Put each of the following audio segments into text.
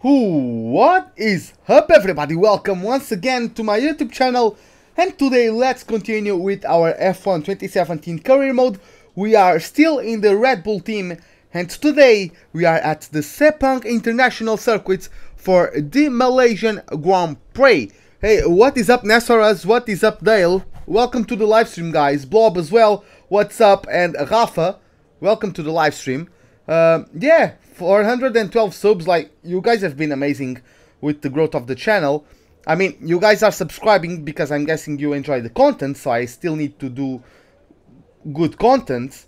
What is up, everybody? Welcome once again to my YouTube channel, and today let's continue with our F1 2017 career mode. We are still in the Red Bull team, and today we are at the Sepang International Circuit for the Malaysian Grand Prix. Hey, what is up, Nessoras? What is up, Dale? Welcome to the live stream, guys. Blob as well. What's up? And Rafa, welcome to the live stream. Yeah, 412 subs. Like, you guys have been amazing with the growth of the channel. I mean, you guys are subscribing because I'm guessing you enjoy the content, so I still need to do good content.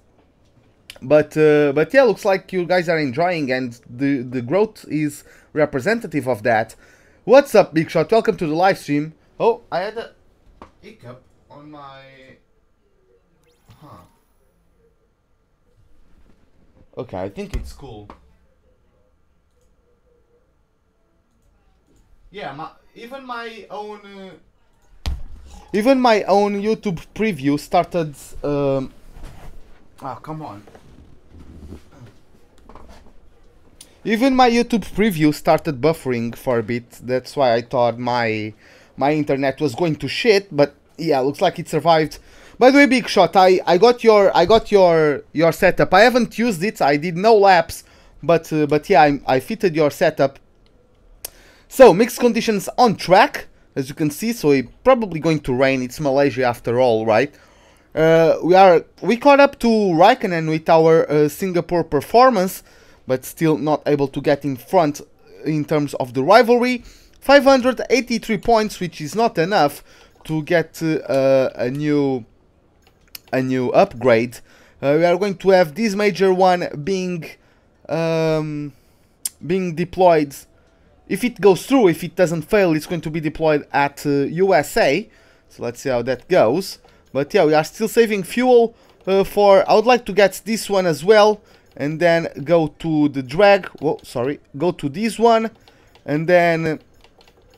But yeah, looks like you guys are enjoying, and the growth is representative of that. What's up, Big Shot? Welcome to the live stream. Oh, I had a hiccup on my... Okay, I think it's cool. Yeah, even my own YouTube preview started. Oh, come on. Even my YouTube preview started buffering for a bit. That's why I thought my internet was going to shit. But yeah, looks like it survived. By the way, Big Shot, I got your setup. I haven't used it. I did no laps, but yeah, I fitted your setup. So mixed conditions on track, as you can see. So it's probably going to rain. It's Malaysia after all, right? We caught up to Raikkonen with our Singapore performance, but still not able to get in front in terms of the rivalry. 583 points, which is not enough to get a new upgrade. We are going to have this major one being deployed. If it goes through, if it doesn't fail, it's going to be deployed at USA. So let's see how that goes. But yeah, we are still saving fuel for... I would like to get this one as well, and then go to the drag. Whoa, sorry. Go to this one, and then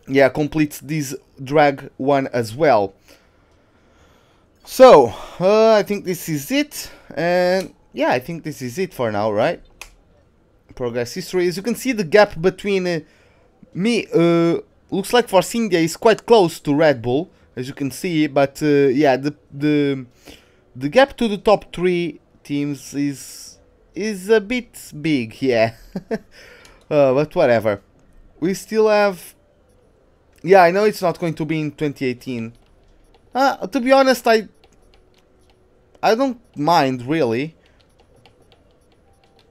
yeah, complete this drag one as well. So, I think this is it, and yeah, I think this is it for now, right? Progress history. As you can see, the gap between me, looks like Force India is quite close to Red Bull, as you can see, but yeah, the gap to the top 3 teams is a bit big, yeah. But whatever. We still have... Yeah, I know it's not going to be in 2018. To be honest, I don't mind, really.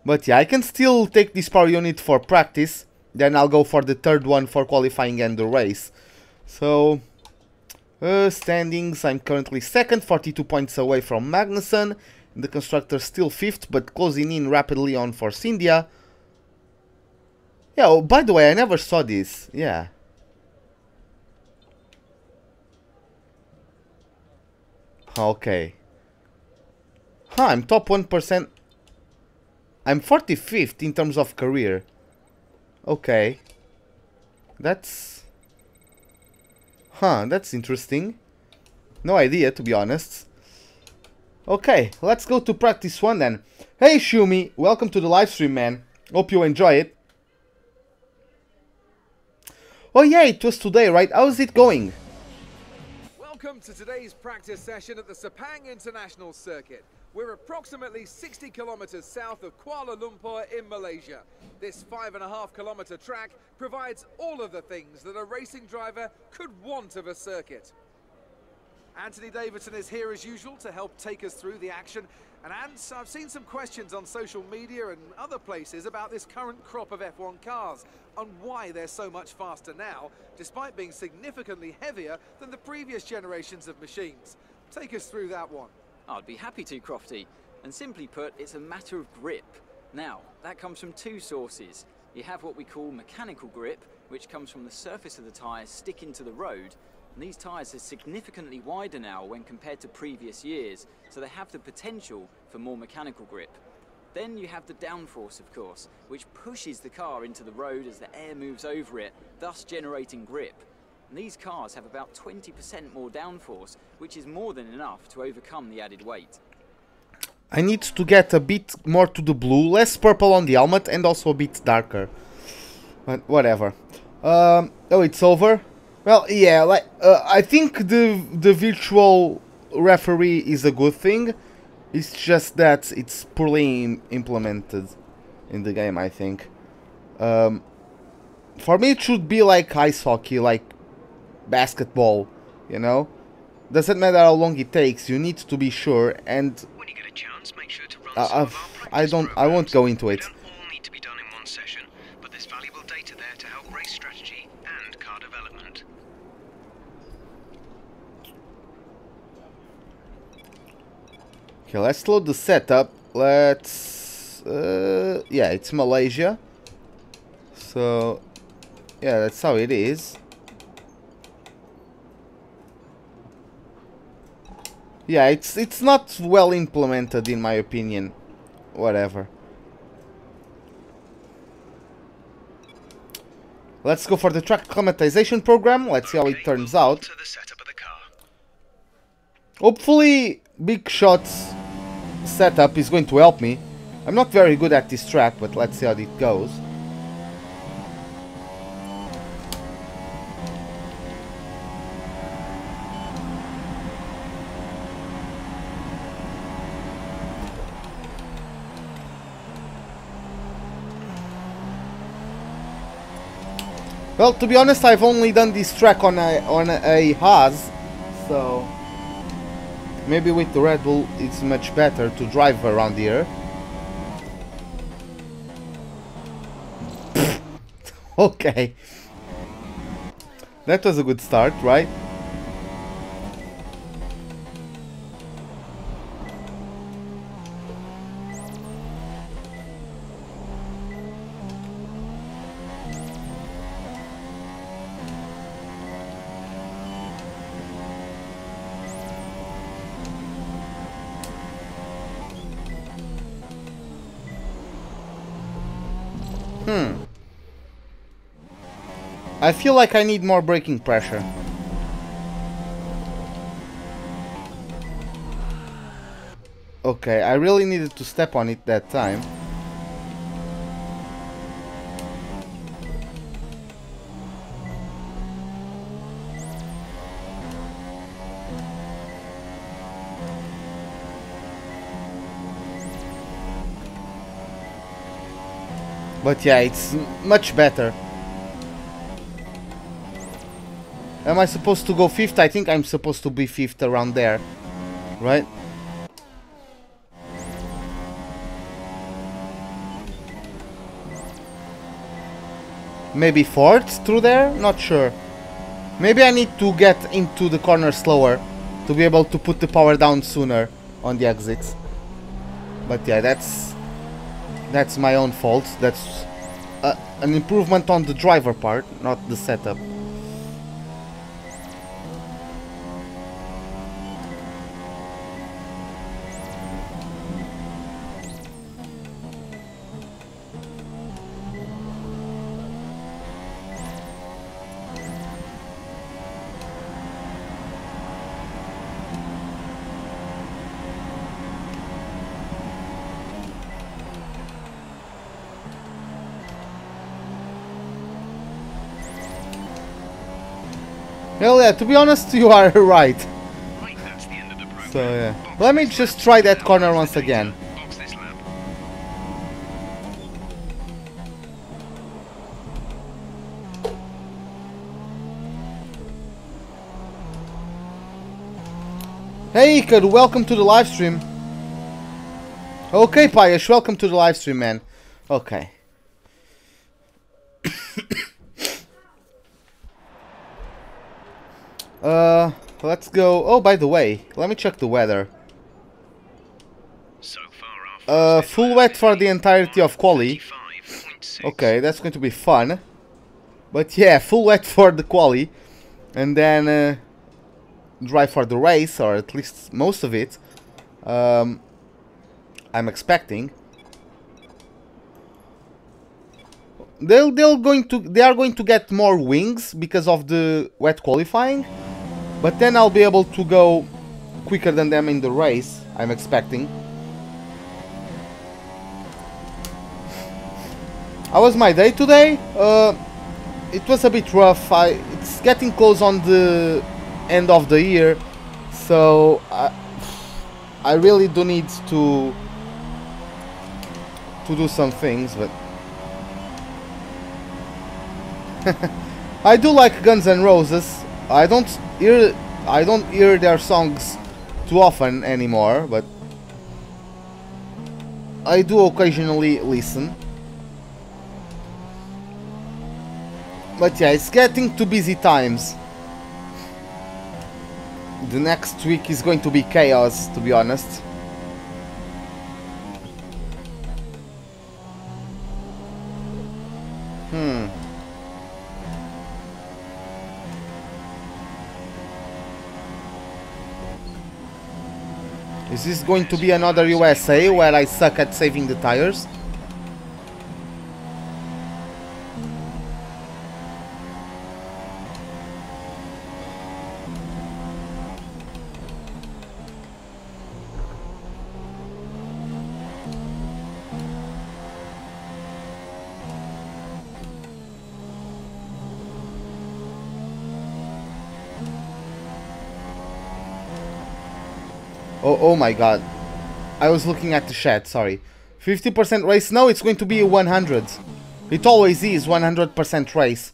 But yeah, I can still take this power unit for practice. Then I'll go for the third one for qualifying and the race. So, standings, I'm currently second, 42 points away from Magnussen. The constructor still 5th, but closing in rapidly on Force India. Yeah, oh, by the way, I never saw this. Yeah. Okay. I'm top 1%. I'm 45th in terms of career. Okay. That's... that's interesting. No idea, to be honest. Okay, let's go to practice 1 then. Hey Shumi, welcome to the live stream, man. Hope you enjoy it. Oh yeah, it was today, right? How's it going? Welcome to today's practice session at the Sepang International Circuit. We're approximately 60 kilometers south of Kuala Lumpur in Malaysia. This 5.5 kilometer track provides all of the things that a racing driver could want of a circuit. Anthony Davidson is here as usual to help take us through the action. And I've seen some questions on social media and other places about this current crop of F1 cars and why they're so much faster now, despite being significantly heavier than the previous generations of machines. Take us through that one. I'd be happy to, Crofty. And simply put, it's a matter of grip. Now, that comes from 2 sources. You have what we call mechanical grip, which comes from the surface of the tyres sticking to the road. And these tyres are significantly wider now when compared to previous years, so they have the potential for more mechanical grip. Then you have the downforce, of course, which pushes the car into the road as the air moves over it, thus generating grip. And these cars have about 20% more downforce, which is more than enough to overcome the added weight. I need to get a bit more to the blue, less purple on the helmet, and also a bit darker. But whatever. Oh, it's over. Well, yeah, like I think the virtual referee is a good thing. It's just that it's poorly implemented in the game, I think. For me, it should be like ice hockey, like basketball, you know? Doesn't matter how long it takes, you need to be sure, and When you get a chance, make sure to run some of our practice I won't programs. go into They it. don't all need to be done in one session, but there's valuable data there to help race strategy and car development. Okay, let's load the setup. Let's... yeah, it's Malaysia. So... yeah, that's how it is. Yeah, it's not well implemented in my opinion. Whatever. Let's go for the track acclimatization program. Let's see how it turns move on out. to the setup of the car. Hopefully, Big Shot's setup is going to help me. I'm not very good at this track, but let's see how it goes. Well, to be honest, I've only done this track on a Haas, so maybe with the Red Bull it's much better to drive around here. Okay. That was a good start, right? I feel like I need more braking pressure. Okay, I really needed to step on it that time. But yeah, it's much better. Am I supposed to go 5th? I think I'm supposed to be 5th around there. Right? Maybe 4th through there? Not sure. Maybe I need to get into the corner slower to be able to put the power down sooner on the exits. But yeah, that's my own fault. That's an improvement on the driver part, not the setup. Well, yeah, to be honest, you are right. Right, that's the end of the program. So, yeah. Let me just try that corner once again. Box this lap. Hey, Ikad, welcome to the live stream. Okay, Payesh, welcome to the live stream, man. Okay. Let's go. Oh, by the way, let me check the weather. So far, our Full wet for the entirety of quali. 35.6. Okay, that's going to be fun. But yeah, full wet for the quali. And then dry for the race, or at least most of it. I'm expecting. They are going to get more wings because of the wet qualifying. But then I'll be able to go quicker than them in the race, I'm expecting. How was my day today? It was a bit rough. It's getting close on the end of the year, so I really do need to do some things, but I do like Guns N' Roses. I don't hear their songs too often anymore, but I do occasionally listen. But yeah, it's getting to busy times. The next week is going to be chaos, to be honest. Is this going to be another USA where I suck at saving the tires? Oh my god. I was looking at the chat, sorry. 50% race? No, it's going to be 100. It always is 100% race.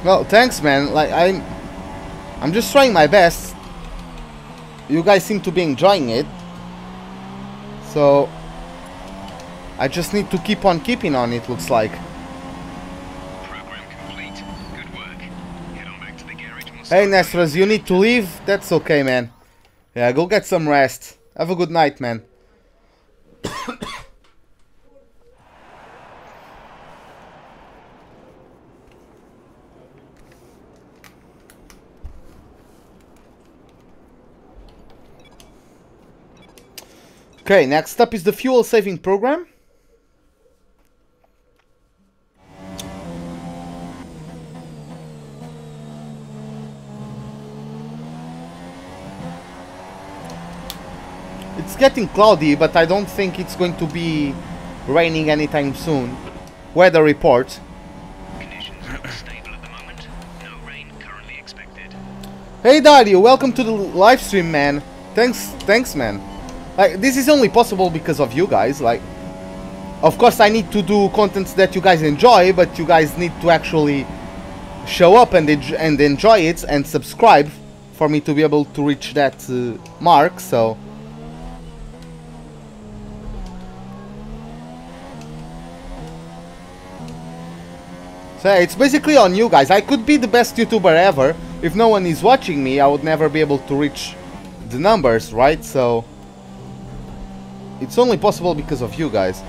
Well, thanks man. Like I'm just trying my best. You guys seem to be enjoying it, so I just need to keep on keeping on, it looks like. Program complete. Good work. Head on back to the garage and we'll Hey start Nestras, you need to leave? That's okay, man. Yeah, go get some rest. Have a good night, man. Okay, next up is the fuel saving program. It's getting cloudy, but I don't think it's going to be raining anytime soon. Weather report. Conditions look stable at the moment. No rain currently expected. Hey Dario, welcome to the live stream, man. Thanks, man. Like, this is only possible because of you guys. Like, of course I need to do contents that you guys enjoy, but you guys need to actually show up and enjoy it and subscribe for me to be able to reach that mark, so yeah, it's basically on you guys. I could be the best YouTuber ever. If no one is watching me, I would never be able to reach the numbers, right? So it's only possible because of you guys.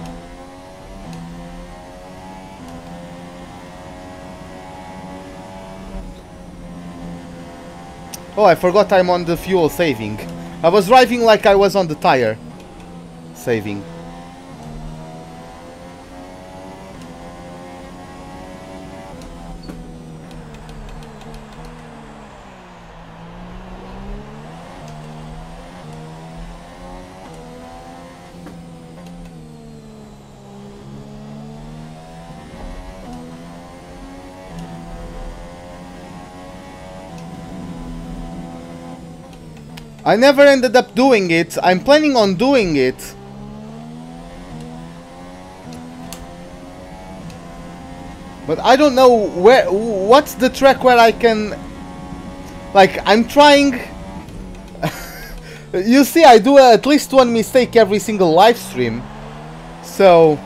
Oh, I forgot I'm on the fuel saving. I was driving like I was on the tire saving. I never ended up doing it. I'm planning on doing it. But I don't know what's the track where I can... Like, I'm trying... You see, I do at least one mistake every single live stream. So...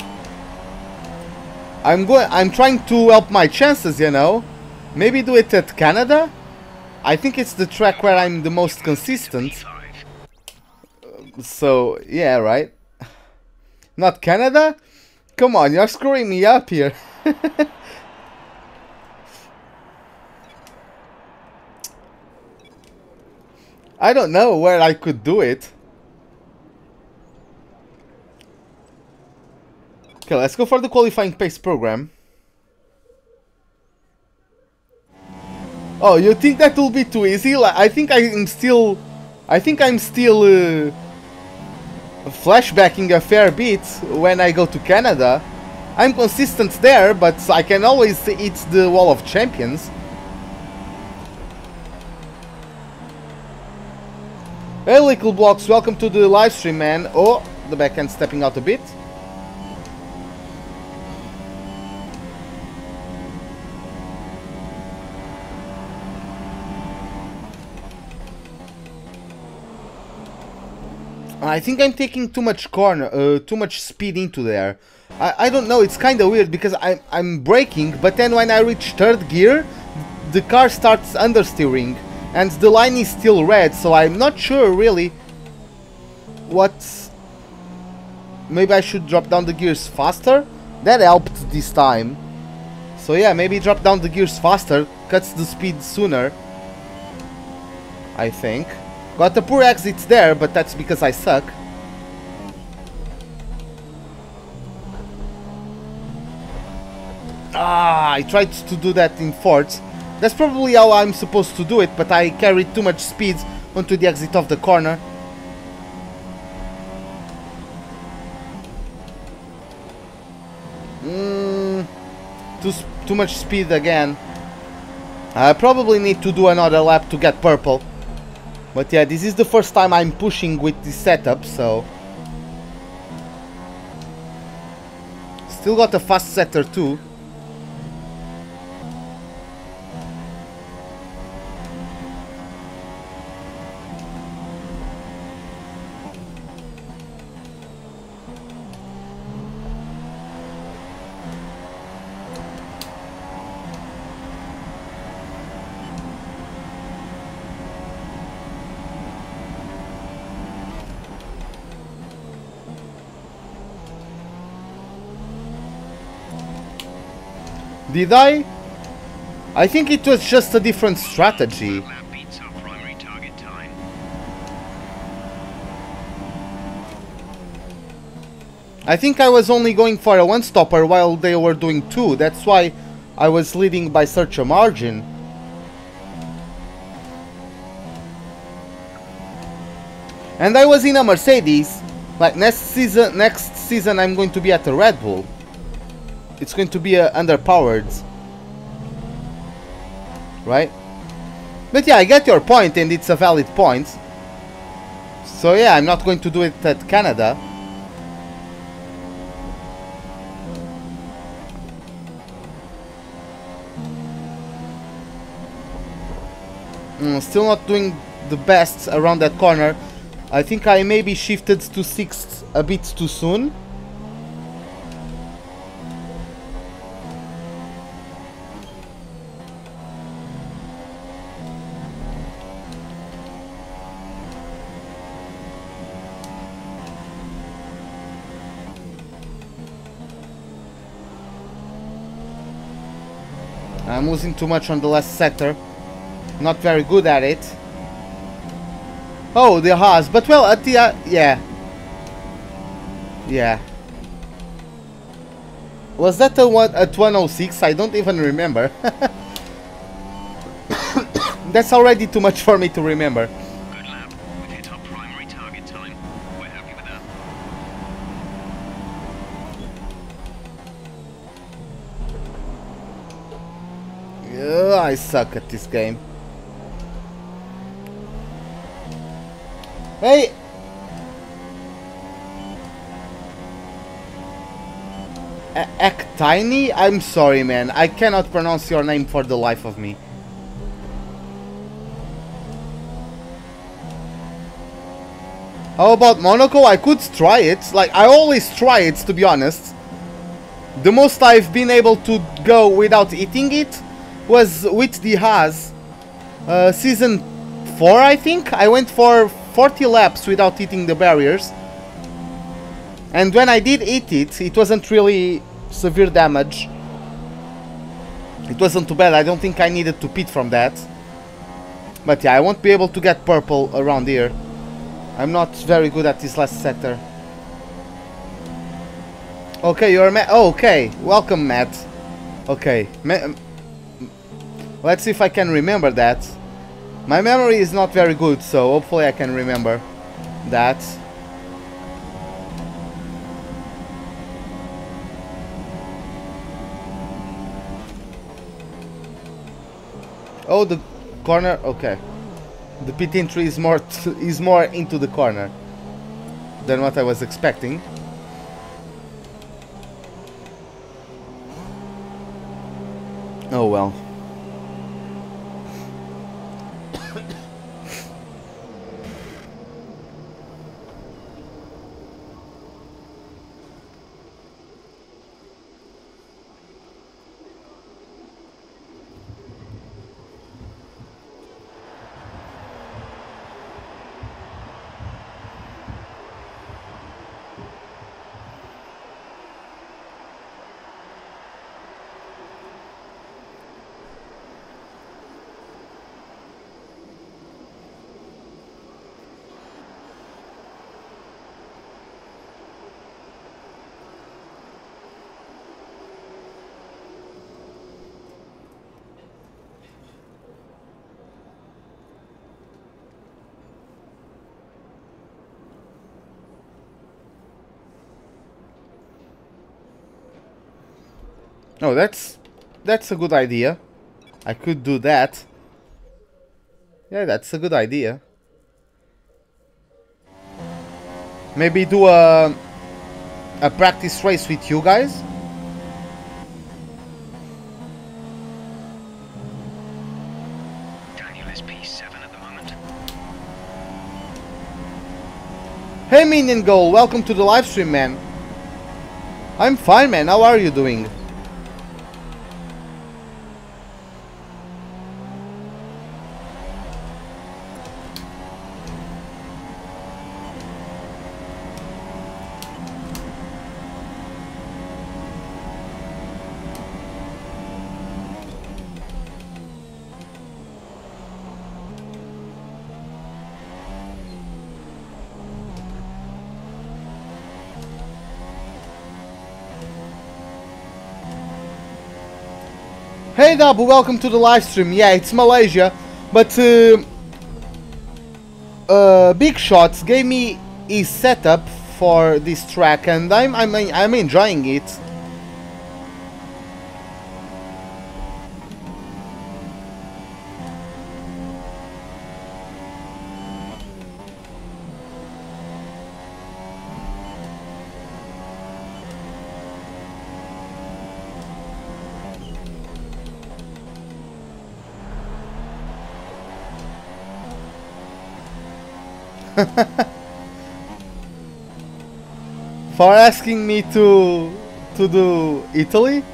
I'm trying to help my chances, you know. Maybe do it at Canada? I think it's the track where I'm the most consistent. So, yeah, right? Not Canada? Come on, you're screwing me up here. I don't know where I could do it. Okay, let's go for the qualifying pace program. Oh, you think that will be too easy? Like, I think I'm still flashbacking a fair bit when I go to Canada. I'm consistent there, but I can always hit the wall of champions. Hey, Little Blocks, welcome to the live stream, man. Oh, the backhand stepping out a bit. I think I'm taking too much too much speed into there. I don't know, it's kind of weird because I'm braking, but then when I reach third gear, the car starts understeering, and the line is still red, so I'm not sure really what... Maybe I should drop down the gears faster? That helped this time. So yeah, maybe drop down the gears faster, cuts the speed sooner, I think. Got a poor exit there, but that's because I suck. Ah, I tried to do that in fourths. That's probably how I'm supposed to do it, but I carried too much speed onto the exit of the corner. Too much speed again. I probably need to do another lap to get purple. But yeah, this is the first time I'm pushing with this setup, so... Still got a fast setter too. Did I? I think it was just a different strategy. I think I was only going for a one-stopper while they were doing two. That's why I was leading by such a margin. And I was in a Mercedes. Like next season I'm going to be at a Red Bull. It's going to be underpowered, right? But yeah, I get your point, and it's a valid point. So yeah, I'm not going to do it at Canada. Still not doing the best around that corner. I think I maybe shifted to 6th a bit too soon. I'm losing too much on the last sector. Not very good at it. Oh, the Haas. But well, at the... yeah. Yeah. Was that a one at 106? I don't even remember. That's already too much for me to remember. Good lap. We've hit our primary target time. We're happy with that. Yeah, I suck at this game. Hey! Actini? I'm sorry, man. I cannot pronounce your name for the life of me. How about Monaco? I could try it. Like, I always try it, to be honest. The most I've been able to go without eating it was with the Haas. Season 4, I think. I went for 40 laps without eating the barriers. And when I did eat it, it wasn't really severe damage. It wasn't too bad. I don't think I needed to pit from that. But yeah, I won't be able to get purple around here. I'm not very good at this last sector. Okay, you're Matt. Oh, okay, welcome, Matt. Okay, let's see if I can remember that. My memory is not very good, so hopefully I can remember that. Oh, the corner. Okay, the pit entry is more into the corner than what I was expecting. Oh well. Oh, that's a good idea. I could do that. Yeah, that's a good idea. Maybe do a practice race with you guys. Daniel is P7 at the moment. Hey Minion Goal, welcome to the live stream, man. I'm fine, man. How are you doing? Hey Dabu, welcome to the live stream. Yeah, it's Malaysia, but Big Shots gave me his setup for this track, and I'm enjoying it. For asking me to do Italy?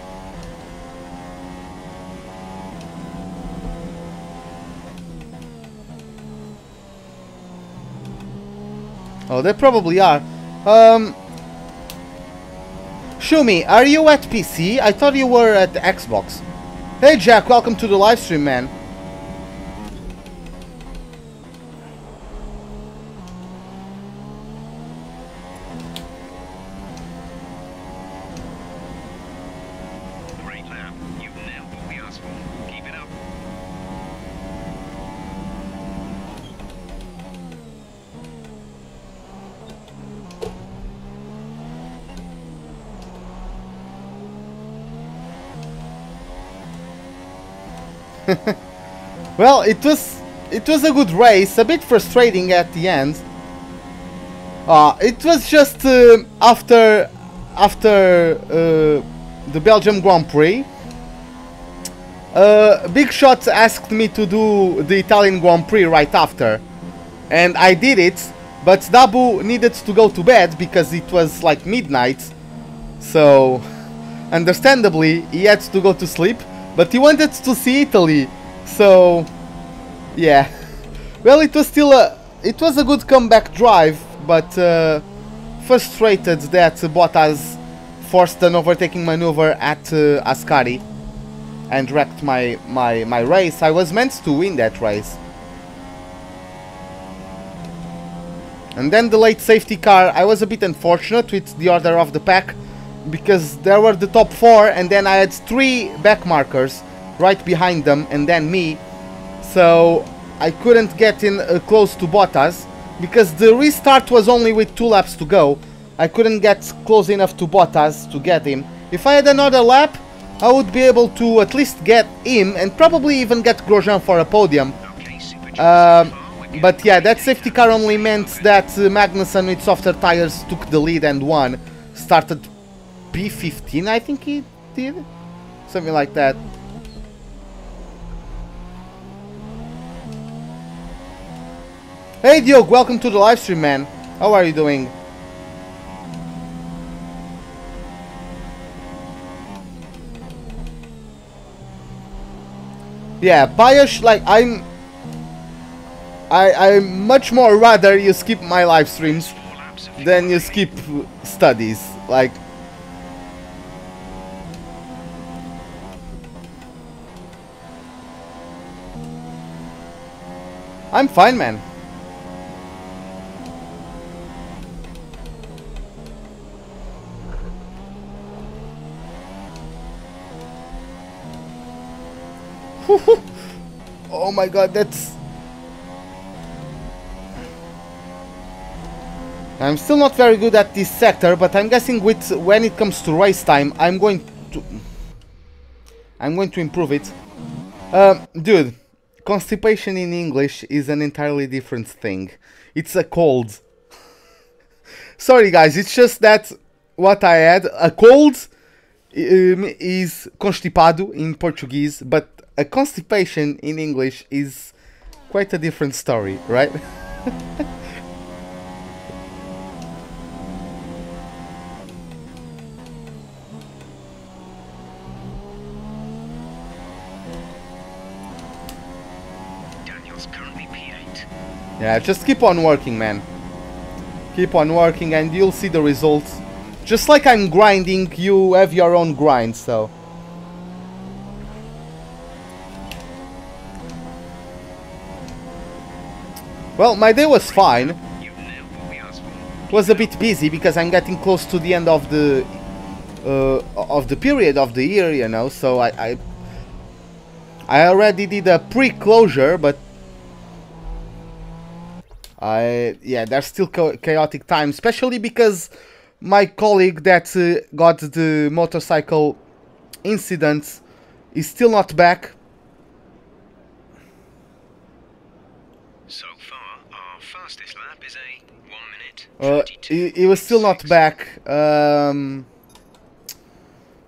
Oh, they probably are. Shumi, are you at PC? I thought you were at Xbox. Hey Jack, welcome to the live stream, man. Well, it was a good race, a bit frustrating at the end. It was just after the Belgium Grand Prix. Big Shot asked me to do the Italian Grand Prix right after, and I did it, but Dabu needed to go to bed because it was like midnight, so understandably he had to go to sleep, but he wanted to see Italy, so yeah. Well, it was still it was a good comeback drive, but frustrated that Bottas forced an overtaking maneuver at Ascari and wrecked my race. I was meant to win that race. And then the late safety car, I was a bit unfortunate with the order of the pack, because there were the top 4 and then I had 3 back markers right behind them and then me, so I couldn't get in close to Bottas because the restart was only with 2 laps to go. I couldn't get close enough to Bottas to get him. If I had another lap, I would be able to at least get him and probably even get Grosjean for a podium. But yeah, that safety car only meant that Magnussen with softer tires took the lead and won. Started P15, I think he did? Something like that. Hey Diogo, welcome to the live stream, man. How are you doing? Yeah, Payash, like I much more rather you skip my live streams than you skip studies. Like, I'm fine, man. Oh my god, that's... I'm still not very good at this sector, but I'm guessing with when it comes to race time, I'm going to improve it. Dude, constipation in English is an entirely different thing. It's a cold. Sorry guys, it's just that what I had, a cold is constipado in Portuguese, but a constipation in English is quite a different story, right? Daniel's currently P8. Yeah, just keep on working, man. Keep on working and you'll see the results. Just like I'm grinding, you have your own grind, so... Well, my day was fine. It was a bit busy because I'm getting close to the end of the period of the year, you know. So I already did a pre-closure, but yeah, there's still chaotic time, especially because my colleague that got the motorcycle incident is still not back. So far, our fastest lap is a 1 minute 22. He was still not back.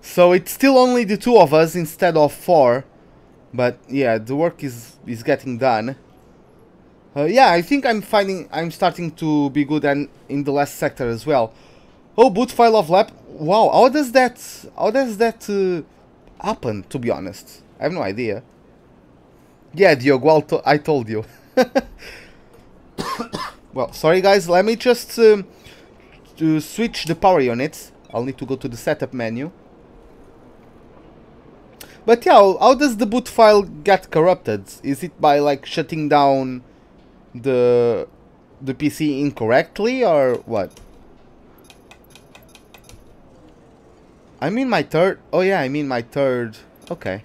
So it's still only the 2 of us instead of 4. But yeah, the work is getting done. Yeah, I think I'm starting to be good and in the last sector as well. Oh, boot file of lap. Wow, how does that happen, to be honest? I have no idea. Yeah, Diogo, well, I told you. Well, sorry guys, let me just to switch the power units. I'll need to go to the setup menu. But yeah, how does the boot file get corrupted? Is it by like shutting down the PC incorrectly or what? I mean my third. Oh yeah, I mean my third. Okay.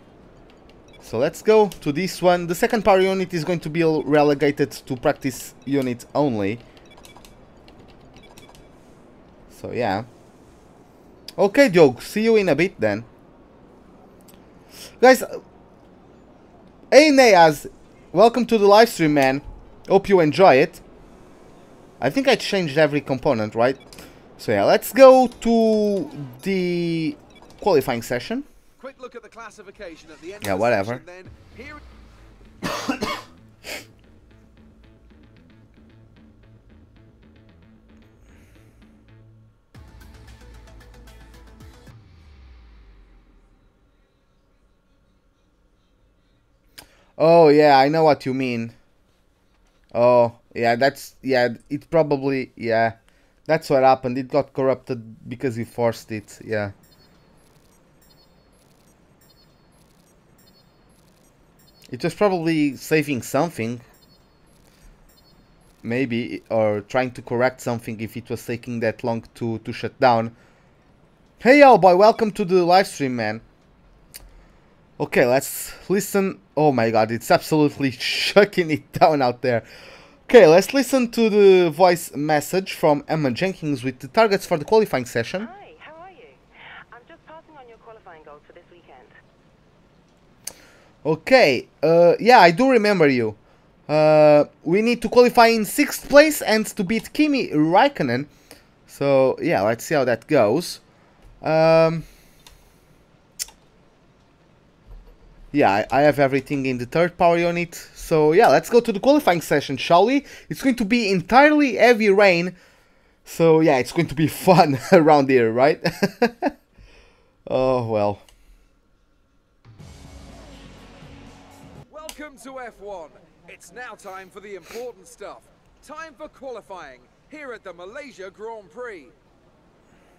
So let's go to this one. The second power unit is going to be relegated to practice unit only. So yeah. Okay, Diogo, see you in a bit then. Guys, hey Neaz, welcome to the live stream, man. Hope you enjoy it. I think I changed every component, right? So yeah, let's go to the qualifying session. Quick look at the classification at the end Yeah, of the whatever. session, then. Here Oh yeah, I know what you mean. Oh yeah, it probably, yeah, that's what happened. It got corrupted because we forced it. Yeah. It was probably saving something, maybe, or trying to correct something if it was taking that long to shut down. Hey yo boy, welcome to the live stream, man. Okay, let's listen. Oh my god, it's absolutely shucking it down out there. Okay, let's listen to the voice message from Emma Jenkins with the targets for the qualifying session. Hi, how are you? I'm just passing on your qualifying goals for this weekend. Okay, yeah, I do remember you. We need to qualify in 6th place and to beat Kimi Raikkonen. So, yeah, let's see how that goes. Yeah, I have everything in the 3rd power unit. So, yeah, let's go to the qualifying session, shall we? It's going to be entirely heavy rain. So, yeah, it's going to be fun around here, right? Oh, well. Welcome to F1. It's now time for the important stuff. Time for qualifying here at the Malaysia Grand Prix.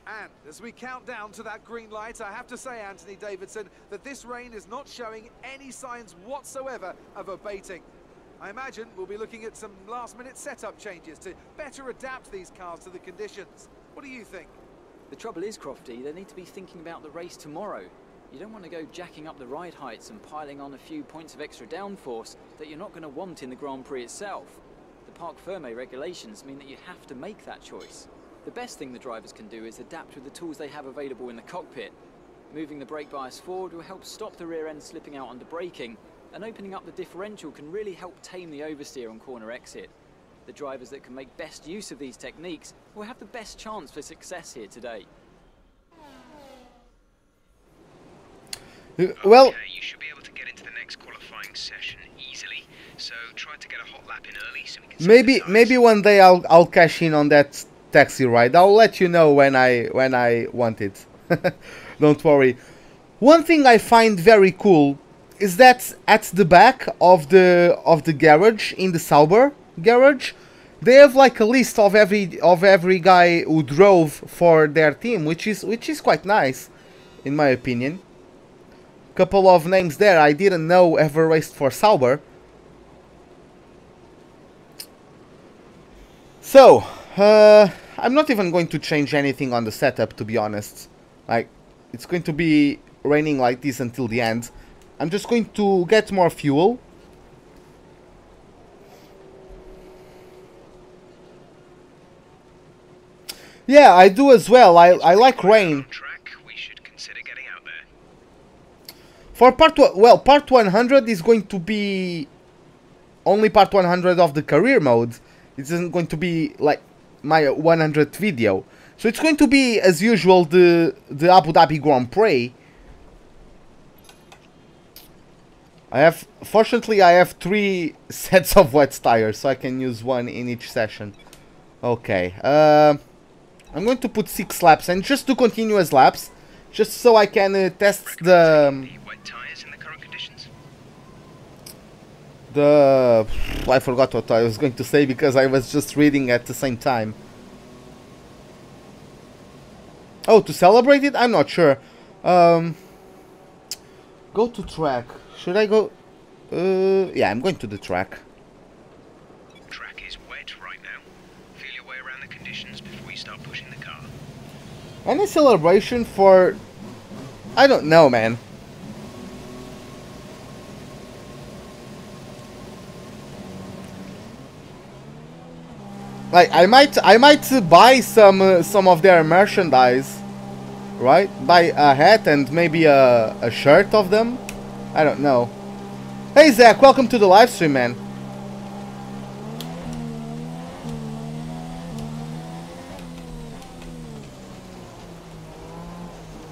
And as we count down to that green light, I have to say, Anthony Davidson, that this rain is not showing any signs whatsoever of abating. I imagine we'll be looking at some last-minute setup changes to better adapt these cars to the conditions. What do you think? The trouble is, Crofty, they need to be thinking about the race tomorrow. You don't want to go jacking up the ride heights and piling on a few points of extra downforce that you're not going to want in the Grand Prix itself. The Parc Fermé regulations mean that you have to make that choice. The best thing the drivers can do is adapt with the tools they have available in the cockpit. Moving the brake bias forward will help stop the rear end slipping out under braking, and opening up the differential can really help tame the oversteer on corner exit. The drivers that can make best use of these techniques will have the best chance for success here today. Well, Okay, you should be able to get into the next qualifying session easily. So try to get a hot lap in early so we can maybe one day I'll cash in on that taxi ride. I'll let you know when I want it. Don't worry. One thing I find very cool is that at the back of the garage, in the Sauber garage, they have like a list of every guy who drove for their team, which is quite nice, in my opinion. Couple of names there I didn't know ever raced for Sauber. So, I'm not even going to change anything on the setup, to be honest. Like, it's going to be raining like this until the end. I'm just going to get more fuel. Yeah, I do as well. I like rain. We should consider getting out there. For part 100 is going to be only part 100 of the career mode. It isn't going to be like my 100th video. So it's going to be, as usual, the Abu Dhabi Grand Prix. Fortunately, I have 3 sets of wet tires, so I can use one in each session. Okay, I'm going to put 6 laps, and just 2 continuous laps, just so I can test the wet tires in the current conditions. I forgot what I was going to say because I was just reading at the same time. Oh, to celebrate it? I'm not sure. Go to track. Should I go? Yeah, I'm going to the track. Track is wet right now. Feel your way around the conditions before you start pushing the car. Any celebration for... I don't know, man. Like, I might buy some of their merchandise, right? Buy a hat and maybe a shirt of them. I don't know. Hey Zach, welcome to the live stream, man.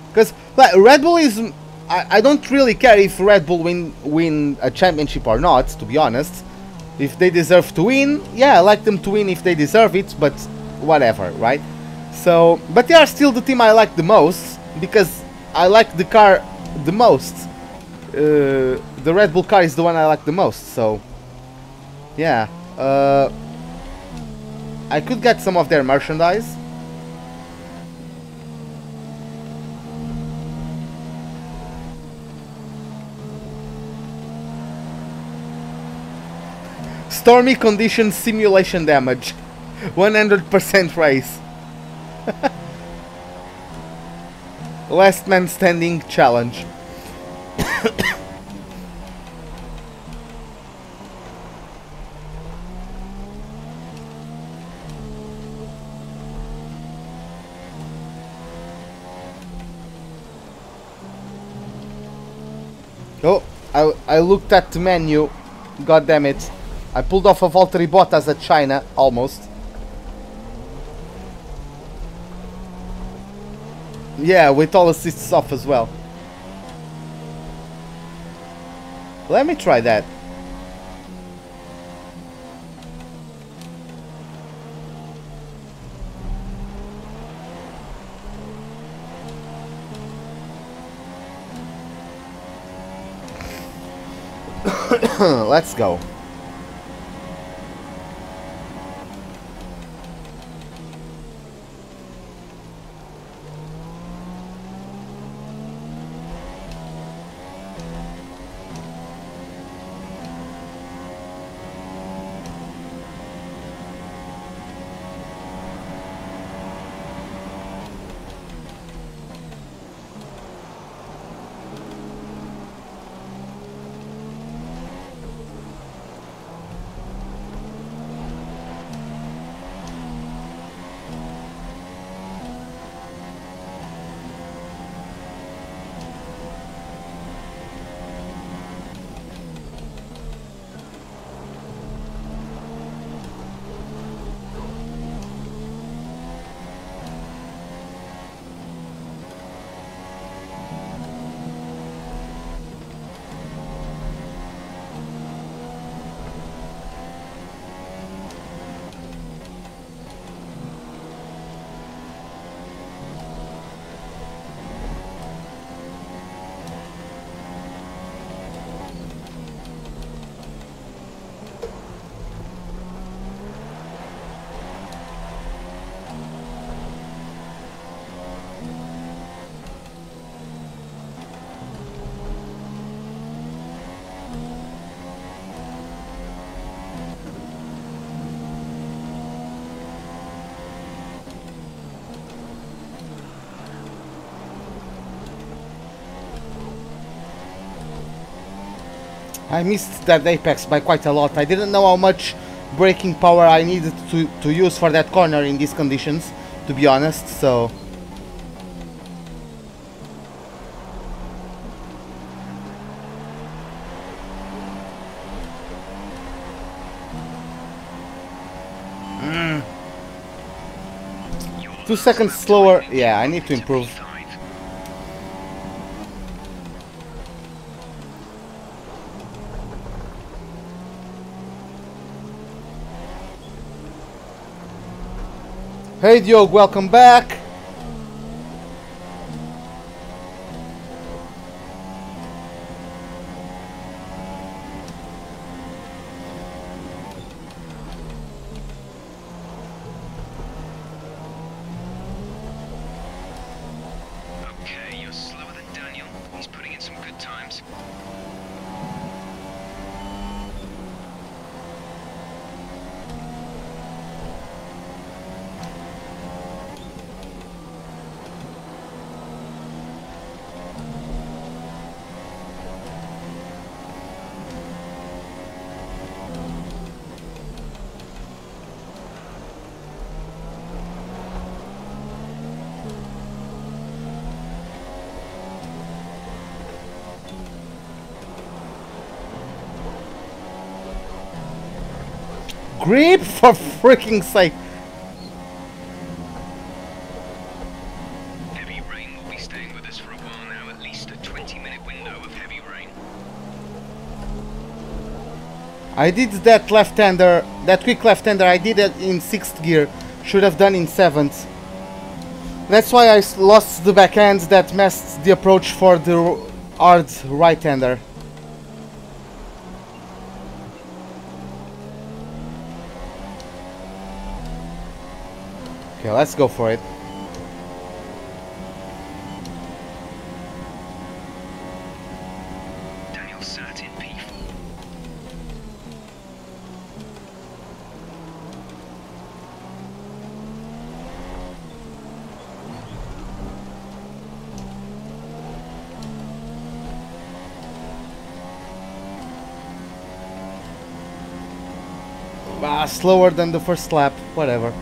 Because like, Red Bull is... I don't really care if Red Bull win a championship or not, to be honest. If they deserve to win, yeah, I like them to win if they deserve it, but whatever, right? So, but they are still the team I like the most, because I like the car the most. The Red Bull car is the one I like the most, so... Yeah. I could get some of their merchandise. Stormy conditions, simulation damage. 100% race. last man standing challenge. Oh, I looked at the menu. God damn it. I pulled off a Valtteri Bottas at China, almost. Yeah, with all assists off as well. Let me try that. Let's go. I missed that apex by quite a lot. I didn't know how much braking power I needed to use for that corner in these conditions, to be honest, so... Mm. 2 seconds slower. Yeah, I need to improve. Hey Diogo, welcome back. Okay, you're slower than Daniel. He's putting in some good times. Grip, for freaking sake. Heavy rain will be staying with us for a while now, at least a 20-minute window of heavy rain. I did that left-hander, that quick left-hander, I did it in 6th gear. Should have done in 7th. That's why I lost the backhand that messed the approach for the hard right-hander. Okay, let's go for it. Daniel sat in P4. Slower than the first lap, whatever.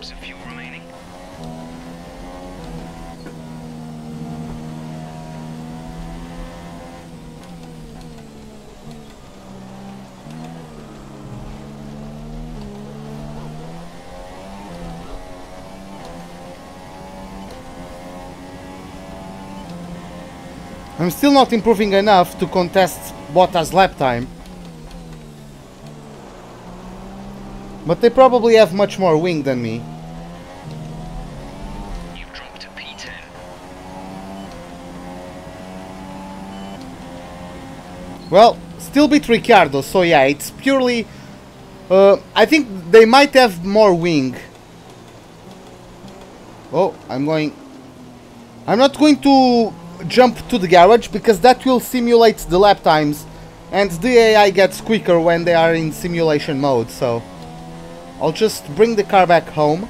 Of fuel remaining. I'm still not improving enough to contest Bottas' lap time. But they probably have much more wing than me. You've dropped to P10. Well, still beat Ricciardo, so yeah, it's purely... I think they might have more wing. Oh, I'm not going to jump to the garage, because that will simulate the lap times. And the AI gets quicker when they are in simulation mode, so... I'll just bring the car back home.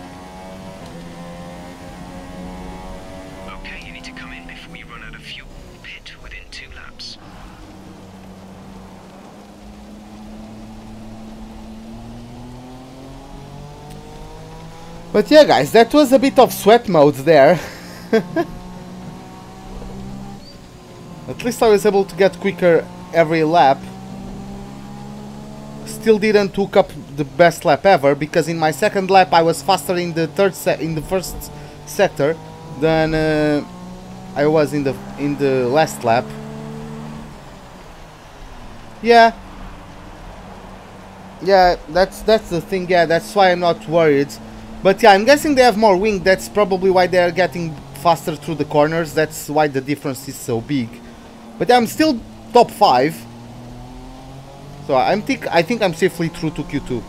Okay, you need to come in before you run out of fuel. Pit within 2 laps. But yeah, guys, that was a bit of sweat mode there. At least I was able to get quicker every lap. Still didn't hook up the best lap ever, because in my second lap I was faster in the first sector than I was in the last lap. Yeah, that's the thing. Yeah, that's why I'm not worried. But yeah, I'm guessing they have more wing. That's probably why they are getting faster through the corners. That's why the difference is so big. But I'm still top 5. So I think I'm safely through to Q2.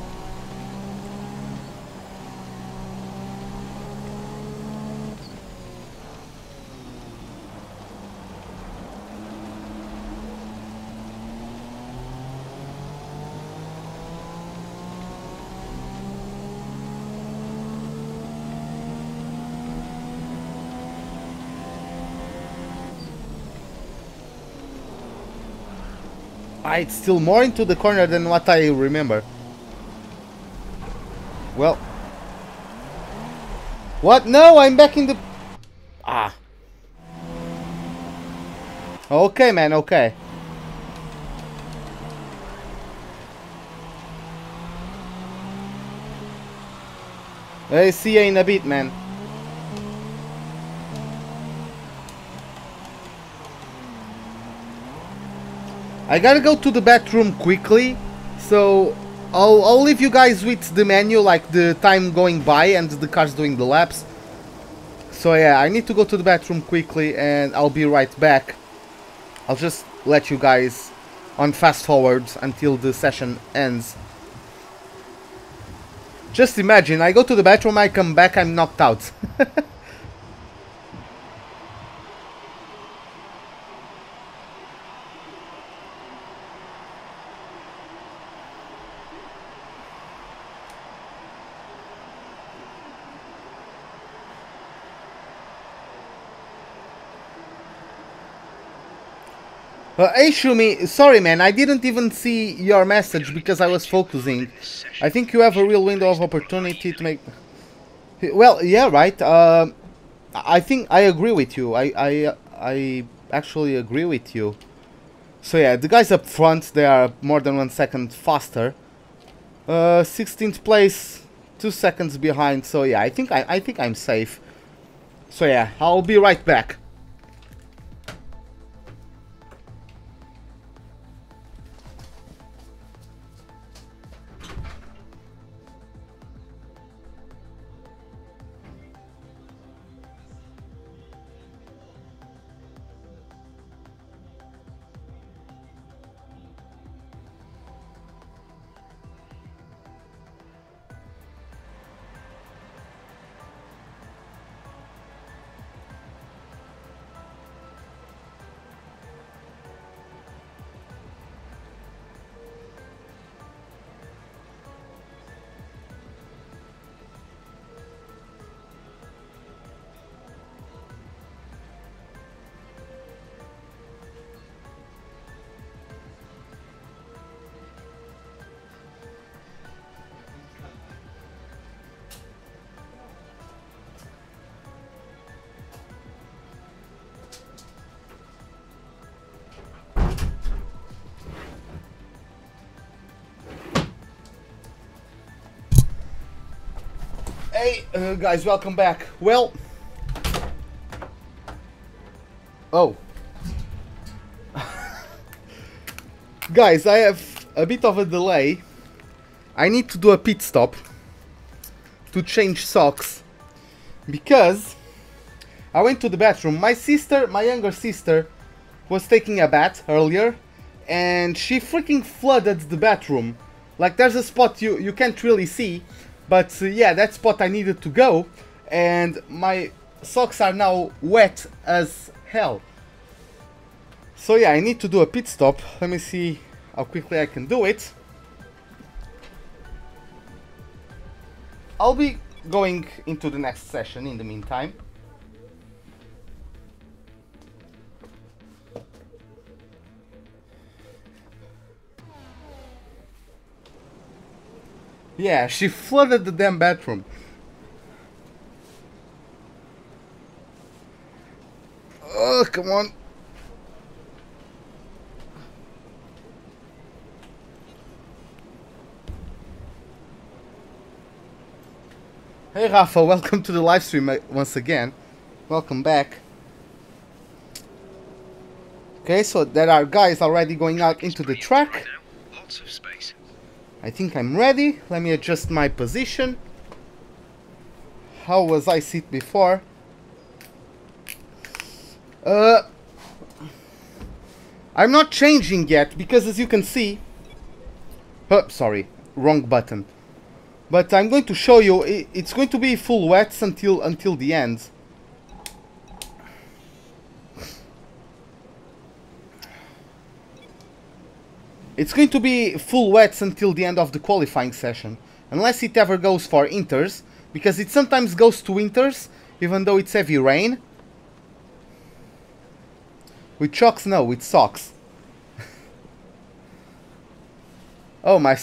It's still more into the corner than what I remember. Well. What? No, I'm back in the... Ah. Okay, man, okay. I see you in a bit, man. I gotta go to the bathroom quickly, so I'll leave you guys with the menu, like the time going by and the cars doing the laps. So yeah, I need to go to the bathroom quickly and I'll be right back. I'll just let you guys on fast forward until the session ends. Just imagine, I go to the bathroom, I come back, I'm knocked out. Hey Shumi, sorry man, I didn't even see your message because I was focusing. I think you have a real window of opportunity to make... Well, yeah, right. I think I agree with you. I actually agree with you. So yeah, the guys up front, they are more than 1 second faster. 16th place, 2 seconds behind. So yeah, I think I'm safe. So yeah, I'll be right back. Hey, guys, welcome back. Well... Oh. Guys, I have a bit of a delay. I need to do a pit stop to change socks because I went to the bathroom. My younger sister, was taking a bath earlier and she freaking flooded the bathroom. Like, there's a spot you can't really see, but yeah, that spot I needed to go, and my socks are now wet as hell. So yeah, I need to do a pit stop. Let me see how quickly I can do it. I'll be going into the next session in the meantime. Yeah, she flooded the damn bathroom. Oh, come on. Hey Rafa, welcome to the live stream once again. Welcome back. Okay, so there are guys already going out into the track. Lots of space. I think I'm ready. Let me adjust my position. How was I sit before? I'm not changing yet because, as you can see... Oh, sorry, wrong button. But I'm going to show you, it's going to be full wets until the end. It's going to be full wets until the end of the qualifying session. Unless it ever goes for inters. Because it sometimes goes to inters, even though it's heavy rain. With shocks? No, with socks. Oh my...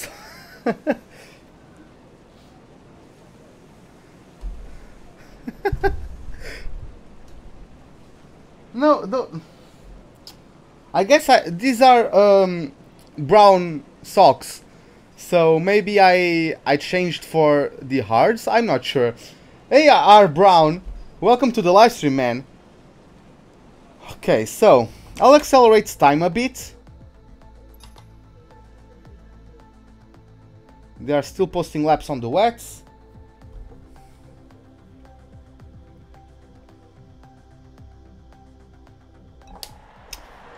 No. I guess these are brown socks, so maybe I changed for the hards. I'm not sure. Hey, R Brown, welcome to the live stream, man. Okay, so I'll accelerate time a bit. They are still posting laps on the wets.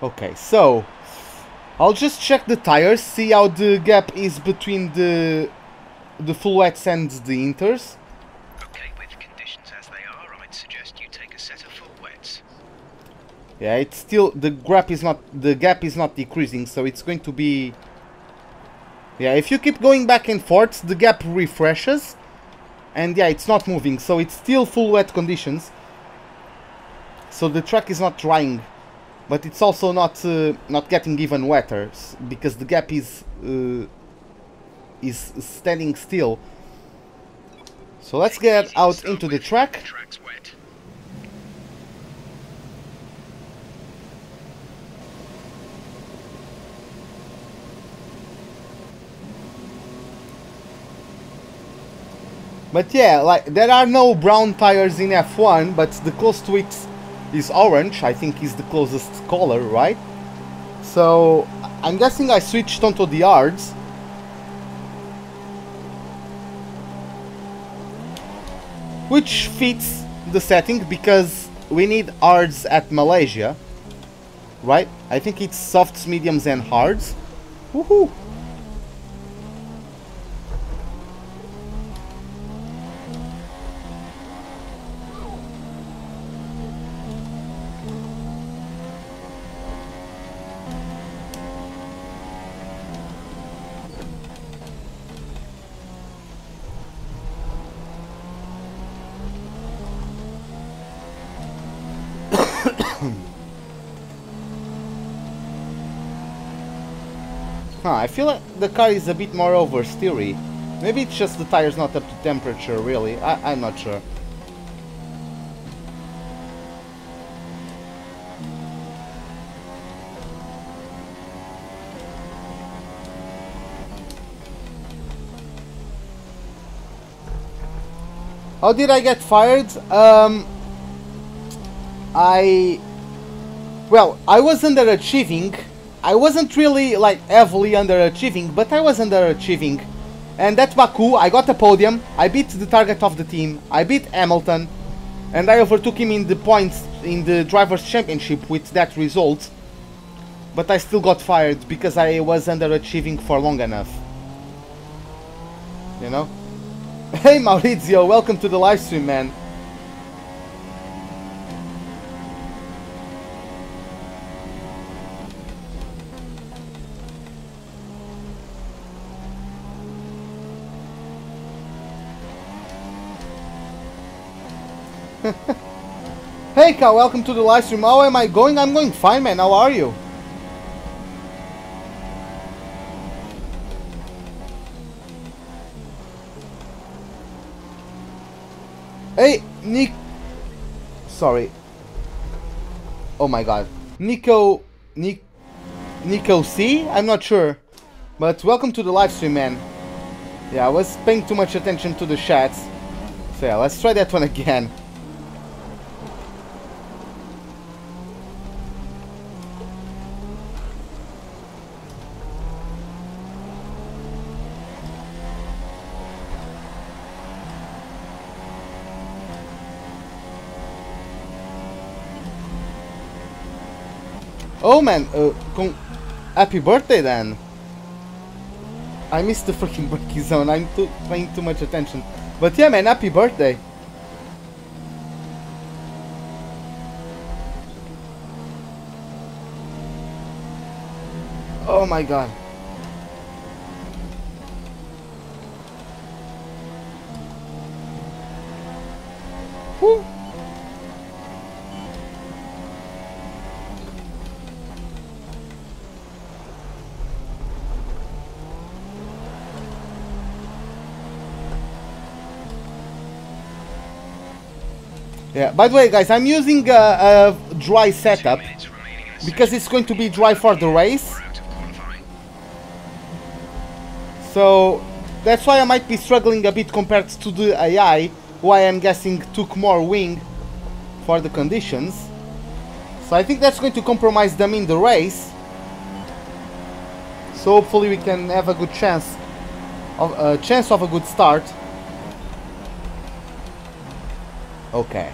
Okay, so I'll just check the tires, see how the gap is between the full wets and the inters. Okay, with conditions as they are, I'd suggest you take a set of full wets. Yeah, it's still the gap is not decreasing, so it's going to be... Yeah, if you keep going back and forth, the gap refreshes, and yeah, it's not moving, so it's still full wet conditions. So the track is not drying. But it's also not getting even wetter because the gap is standing still. So let's get out into the track. Track's wet. But yeah, like, there are no brown tires in F1, but the close to it is orange. I think is the closest color, right? So I'm guessing I switched onto the hards. Which fits the setting because we need hards at Malaysia, right? I think it's softs, mediums and hards. Woohoo! I feel like the car is a bit more oversteery. Maybe it's just the tire's not up to temperature, really. I'm not sure. How did I get fired? Well, I was underachieving. I wasn't really like heavily underachieving, but I was underachieving. And at Baku, I got a podium. I beat the target of the team. I beat Hamilton, and I overtook him in the points in the drivers' championship with that result. But I still got fired because I was underachieving for long enough. You know? Hey Maurizio, welcome to the live stream, man. Hey Ka, welcome to the live stream. How am I going? I'm going fine, man. How are you? Hey, sorry. Oh my god. Nico C? I'm not sure. But welcome to the live stream, man. Yeah, I was paying too much attention to the chats. So yeah, let's try that one again. Oh man, happy birthday then. I missed the freaking braking zone. I'm paying too much attention. But yeah, man, happy birthday. Oh my god. Whew. Yeah, by the way guys, I'm using a dry setup because it's going to be dry for the race. So that's why I might be struggling a bit compared to the AI, who I am guessing took more wing for the conditions. So I think that's going to compromise them in the race. So hopefully we can have a good chance of a good start. Okay.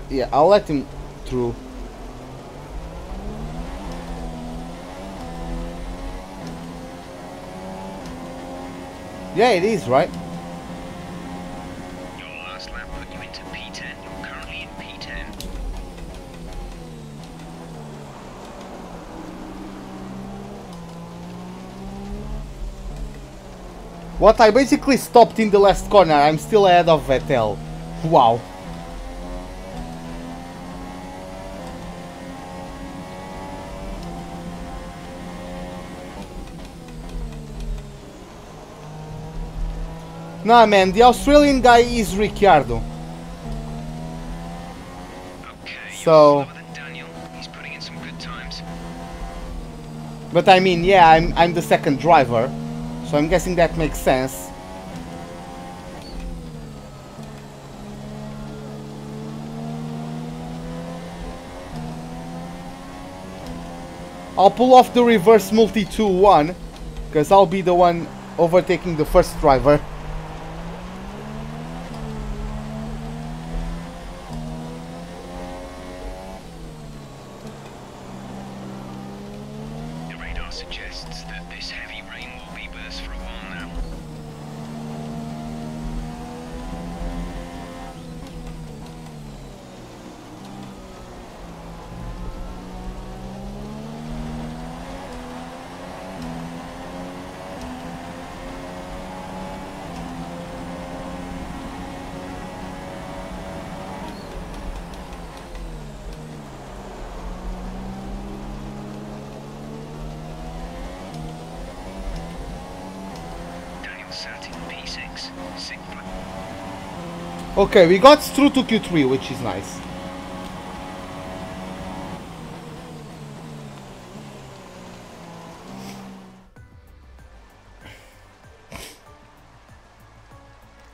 Yeah, I'll let him through. Yeah, it is, right? Your last lap put you into P10. You're currently in P10. What, I basically stopped in the last corner. I'm still ahead of Vettel. Wow. Nah, man, the Australian guy is Ricciardo. Okay, you're So, slower than Daniel. He's putting in some good times. but I mean, yeah, I'm the second driver, so I'm guessing that makes sense. I'll pull off the reverse multi 2-1, because I'll be the one overtaking the first driver. The radar suggests that this heavy rain will be with us for a while now. Sat in P6, Okay, we got through to Q3, which is nice.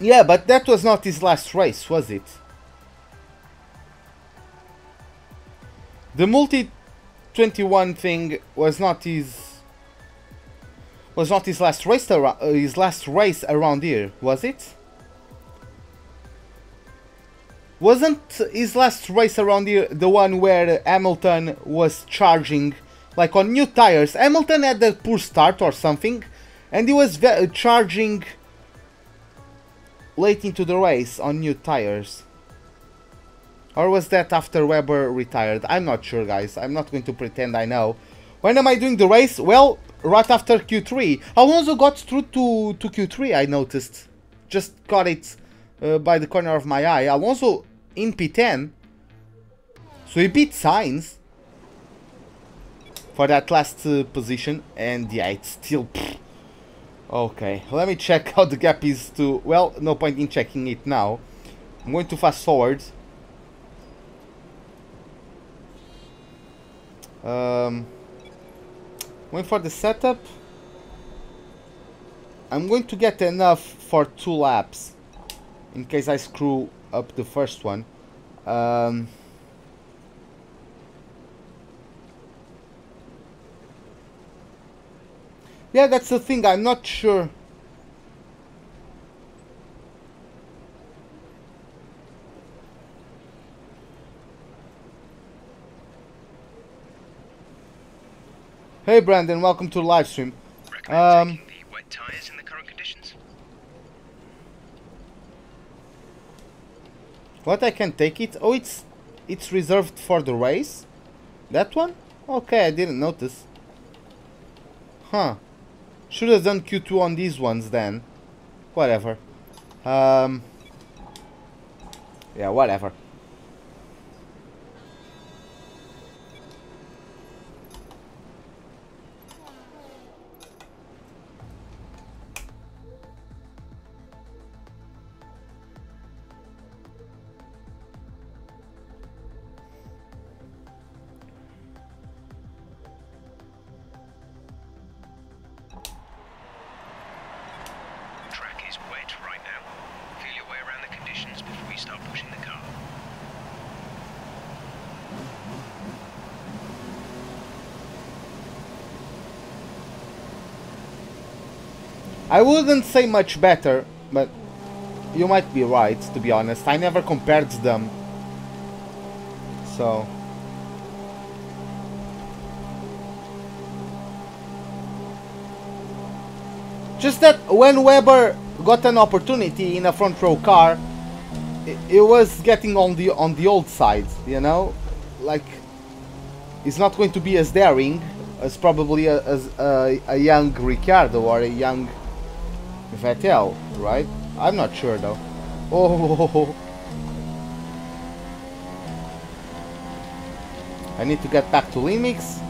Yeah, but that was not his last race, was it? The multi 21 thing was not his last race around here, was it? Wasn't his last race around here the one where Hamilton was charging, like on new tires? Hamilton had a poor start or something, and he was charging late into the race on new tires. Or was that after Webber retired? I'm not sure, guys. I'm not going to pretend I know. When am I doing the race? Well, right after Q3. Alonso got through to Q3, I noticed. Just got it by the corner of my eye. Alonso in P10. So he beat Sainz for that last position. And yeah, it's still... Pfft. Okay, let me check how the gap is to... Well, no point in checking it now. I'm going to fast forward. Wait for the setup. I'm going to get enough for 2 laps in case I screw up the first one. Yeah, that's the thing, I'm not sure. Hey Brandon, welcome to the live stream. Recommend taking the wet tyres in the current conditions? What, I can take it? Oh, it's reserved for the race? That one? Okay, I didn't notice. Huh. Should have done Q2 on these ones then. Whatever. Yeah, whatever. I wouldn't say much better, but you might be right, to be honest. I never compared them. So... just that when Webber got an opportunity in a front row car, it was getting on the old side, you know? Like, it's not going to be as daring as probably a young Ricciardo or a young Vettel, right? I'm not sure though. Oh, I need to get back to lean mix.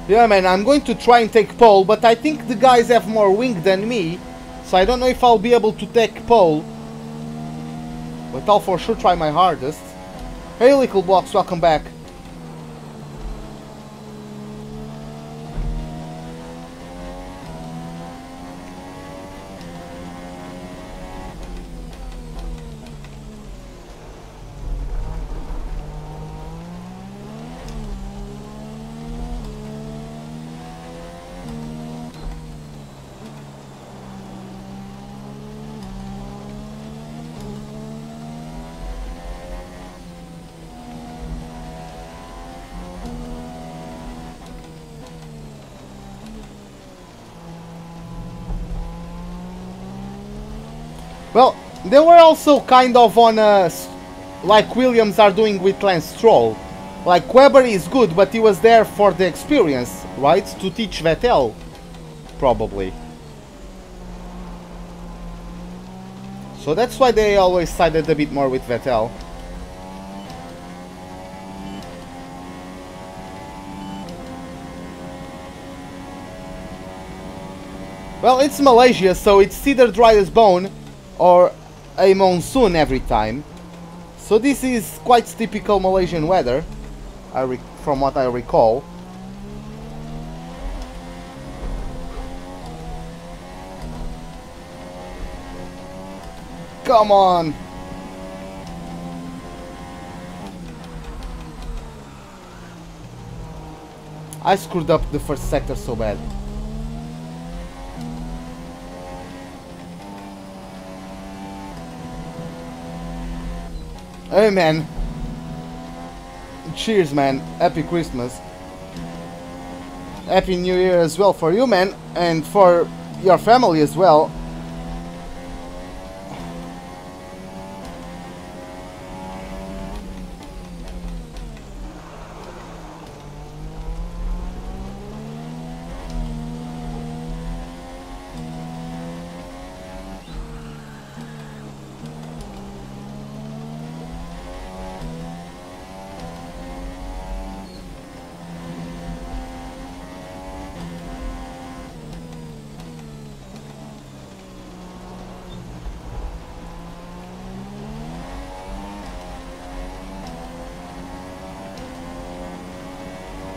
Yeah, man, I'm going to try and take pole, but I think the guys have more wing than me, so I don't know if I'll be able to take pole. But I'll for sure try my hardest. Hey, Little Blocks, welcome back. Well, they were also kind of on a, like Williams are doing with Lance Stroll. Like Webber is good, but he was there for the experience, right? To teach Vettel, probably. So that's why they always sided a bit more with Vettel. Well, it's Malaysia, so it's either dry as bone or a monsoon every time. So this is quite typical Malaysian weather, I from what I recall. Come on! I screwed up the first sector so bad. Hey man. Cheers man. Happy Christmas. Happy New Year as well for you man. And for your family as well.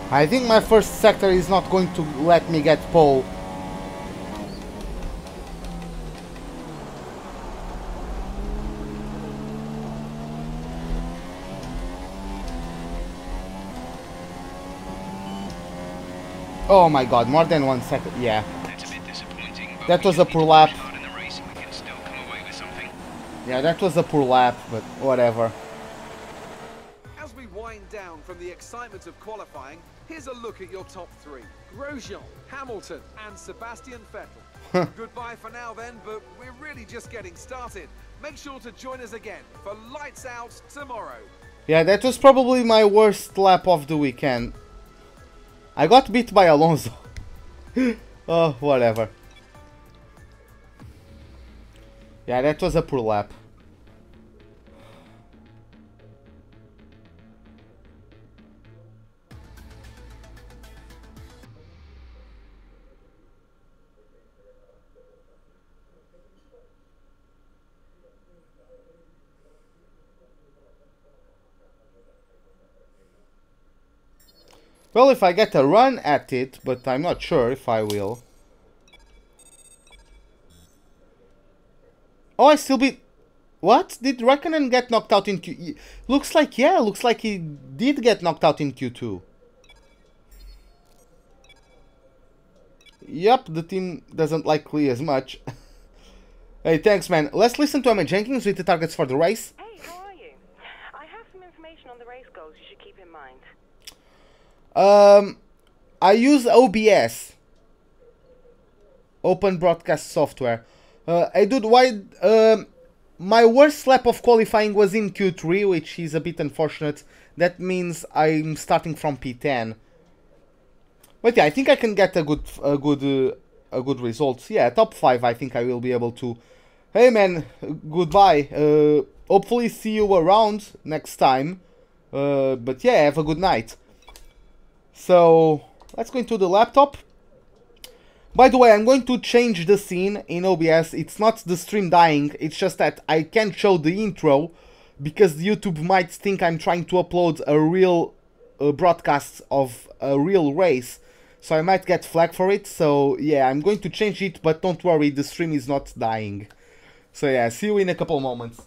I think my first sector is not going to let me get pole. Oh my god, more than 1 second, yeah. That's a bit disappointing, but that was a poor lap. hard in the race and we can still come away with something. Yeah, that was a poor lap, but whatever. As we wind down from the excitement of qualifying, here's a look at your top three. Grosjean, Hamilton and Sebastian Vettel. Goodbye for now then, but we're really just getting started. Make sure to join us again for Lights Out tomorrow. Yeah, that was probably my worst lap of the weekend. I got beat by Alonso. Oh, whatever. Yeah, that was a poor lap. Well, if I get a run at it, but I'm not sure if I will. Oh, I still beat... What? Did Raikkonen get knocked out in Q... Looks like, yeah, looks like he did get knocked out in Q2. Yep, the team doesn't like Lee as much. Hey, thanks man. Let's listen to Emma Jenkins with the targets for the race. Hey, how are you? I have some information on the race goals you should keep in mind. I use OBS, Open Broadcast Software. Hey dude, why, my worst lap of qualifying was in Q3, which is a bit unfortunate. That means I'm starting from P10. But yeah, I think I can get a good result. Yeah, top 5 I think I will be able to. Hey man, goodbye. Hopefully see you around next time. But yeah, have a good night. So, let's go into the laptop. By the way, I'm going to change the scene in OBS. It's not the stream dying, it's just that I can't show the intro because YouTube might think I'm trying to upload a real broadcast of a real race. So I might get flagged for it. So yeah, I'm going to change it, but don't worry, the stream is not dying. So yeah, see you in a couple moments.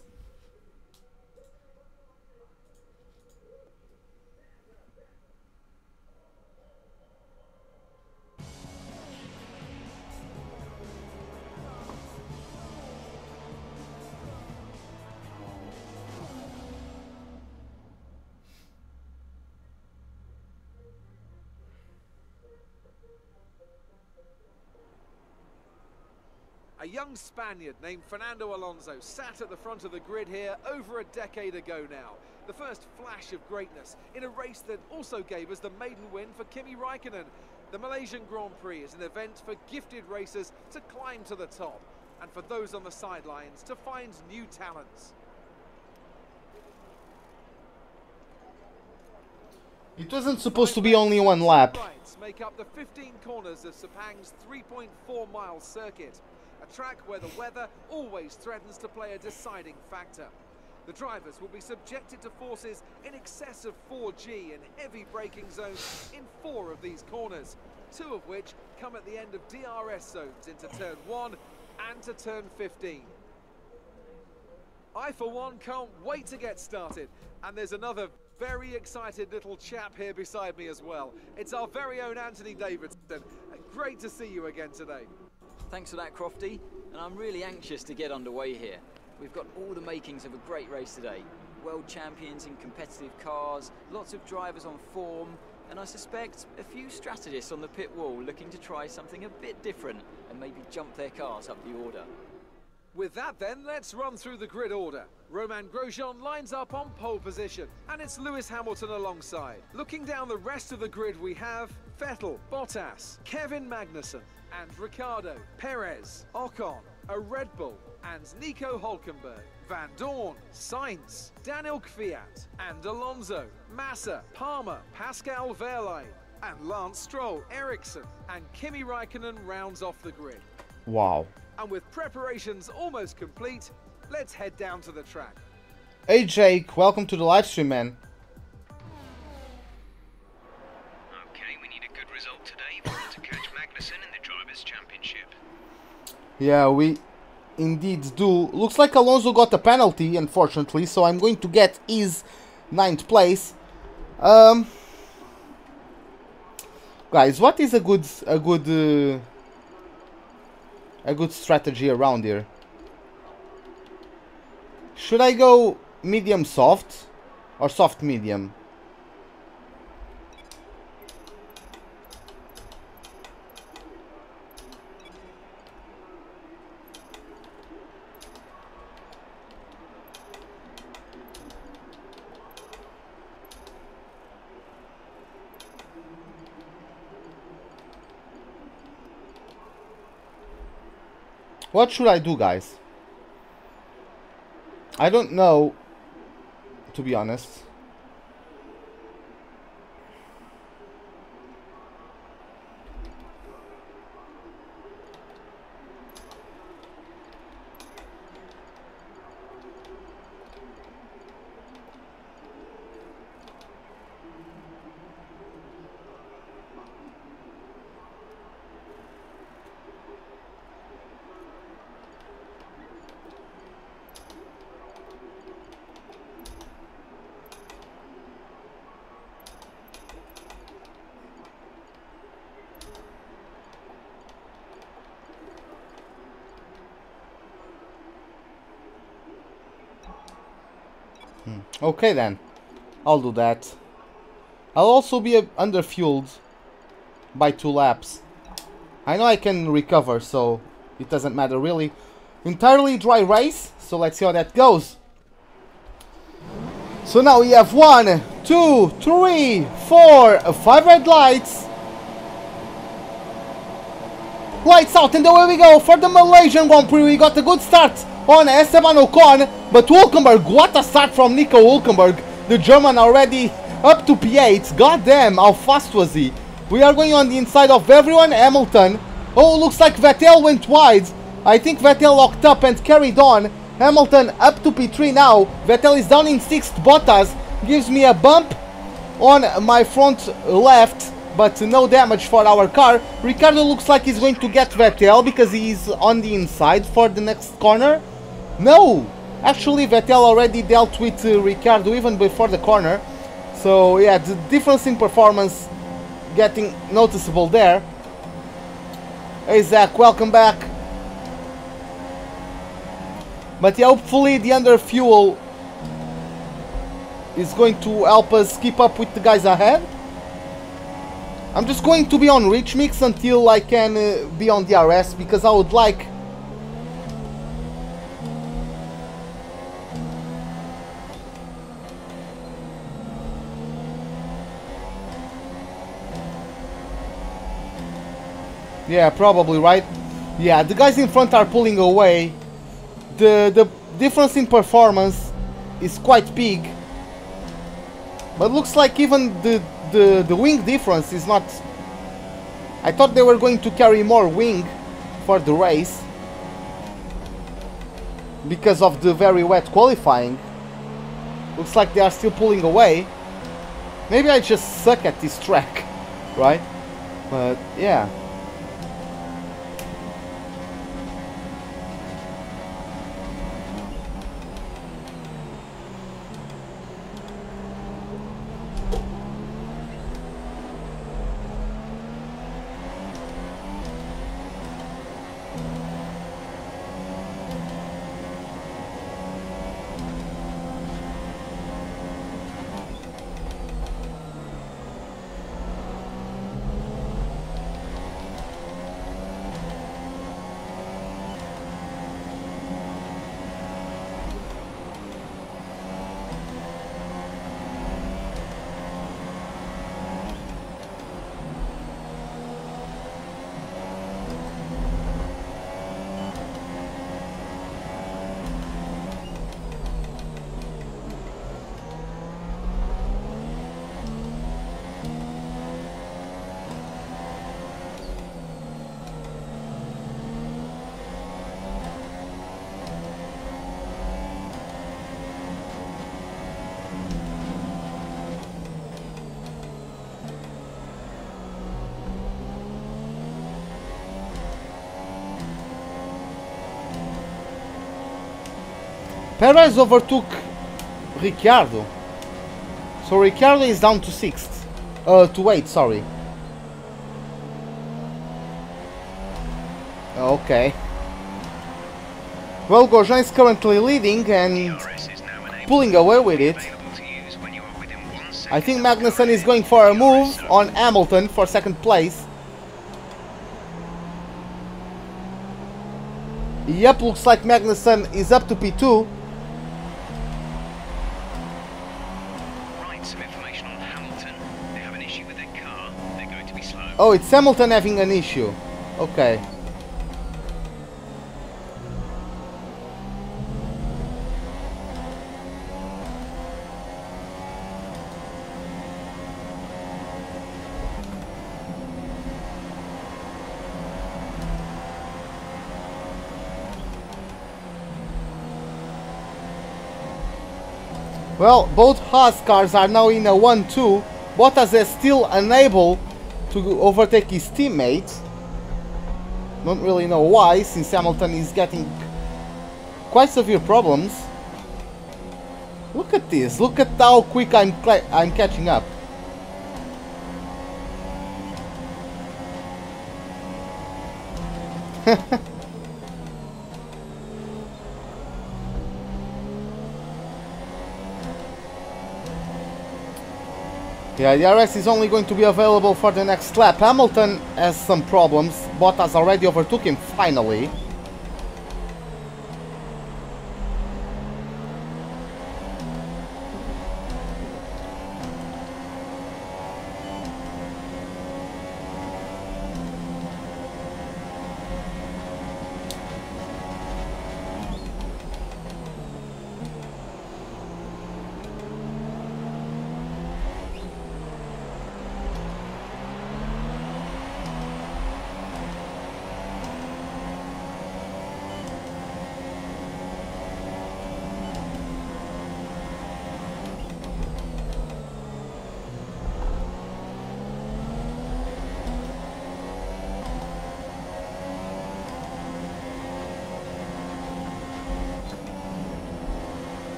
A young Spaniard named Fernando Alonso sat at the front of the grid here over a decade ago now. The first flash of greatness in a race that also gave us the maiden win for Kimi Raikkonen. The Malaysian Grand Prix is an event for gifted racers to climb to the top and for those on the sidelines to find new talents. It wasn't supposed to be only one lap. Rights make up the 15 corners of Sepang's 3.4-mile circuit. A track where the weather always threatens to play a deciding factor. The drivers will be subjected to forces in excess of 4G and heavy braking zones in 4 of these corners, 2 of which come at the end of DRS zones into turn 1 and to turn 15. I, for one, can't wait to get started. And there's another very excited little chap here beside me as well. It's our very own Anthony Davidson. Great to see you again today. Thanks for that, Crofty. And I'm really anxious to get underway here. We've got all the makings of a great race today. World champions in competitive cars, lots of drivers on form, and I suspect a few strategists on the pit wall looking to try something a bit different and maybe jump their cars up the order. With that then, let's run through the grid order. Romain Grosjean lines up on pole position, and it's Lewis Hamilton alongside. Looking down the rest of the grid, we have Vettel, Bottas, Kevin Magnussen, and Ricciardo, Perez, Ocon, a Red Bull, and Nico Hülkenberg, Van Dorn, Sainz, Daniel Kvyat, and Alonso, Massa, Palmer, Pascal Wehrlein, and Lance Stroll, Ericsson, and Kimi Raikkonen rounds off the grid. Wow. And with preparations almost complete, let's head down to the track. Hey Jake, welcome to the live stream, man. Okay, we need a good result today if we want to catch Magnussen in the Drivers' Championship. Yeah, we indeed do. Looks like Alonso got a penalty, unfortunately, so I'm going to get his 9th place. Guys, what is a good strategy around here? Should I go medium soft or soft medium? What should I do, guys? I don't know, to be honest. Okay then, I'll do that. I'll also be underfueled by 2 laps. I know I can recover, so it doesn't matter really. Entirely dry race, so let's see how that goes. So now we have 1, 2, 3, 4, 5 red lights. Lights out, and away we go for the Malaysian Grand Prix. We got a good start on Esteban Ocon, but Hülkenberg, what a start from Nico Hülkenberg. The German already up to P8. God damn, how fast was he? We are going on the inside of everyone. Hamilton. Oh, looks like Vettel went wide. I think Vettel locked up and carried on. Hamilton up to P3 now. Vettel is down in 6th. Bottas gives me a bump on my front left, but no damage for our car. Ricciardo looks like he's going to get Vettel because he's on the inside for the next corner. No, actually Vettel already dealt with Ricciardo even before the corner. So yeah, the difference in performance getting noticeable there. Hey Zach, welcome back. But yeah, hopefully the underfuel is going to help us keep up with the guys ahead. I'm just going to be on Rich Mix until I can be on DRS, because I would like yeah, probably, right? Yeah, the guys in front are pulling away. The difference in performance is quite big. But looks like even the wing difference is not... I thought they were going to carry more wing for the race because of the very wet qualifying. Looks like they are still pulling away. Maybe I just suck at this track, right? But yeah. Perez overtook Ricciardo. So Ricciardo is down to 6th. To 8, sorry. Okay. Well, Grosjean is currently leading and pulling away with it. I think Magnussen is going for a move on Hamilton for 2nd place. Yep, looks like Magnussen is up to P2. Oh, it's Hamilton having an issue. Okay. Well, both Haas cars are now in a 1-2. Bottas is still unable to overtake his teammate. Don't really know why, since Hamilton is getting quite severe problems. Look at this. Look at how quick I'm catching up. Yeah, the RS is only going to be available for the next lap. Hamilton has some problems. Bottas already overtook him, finally.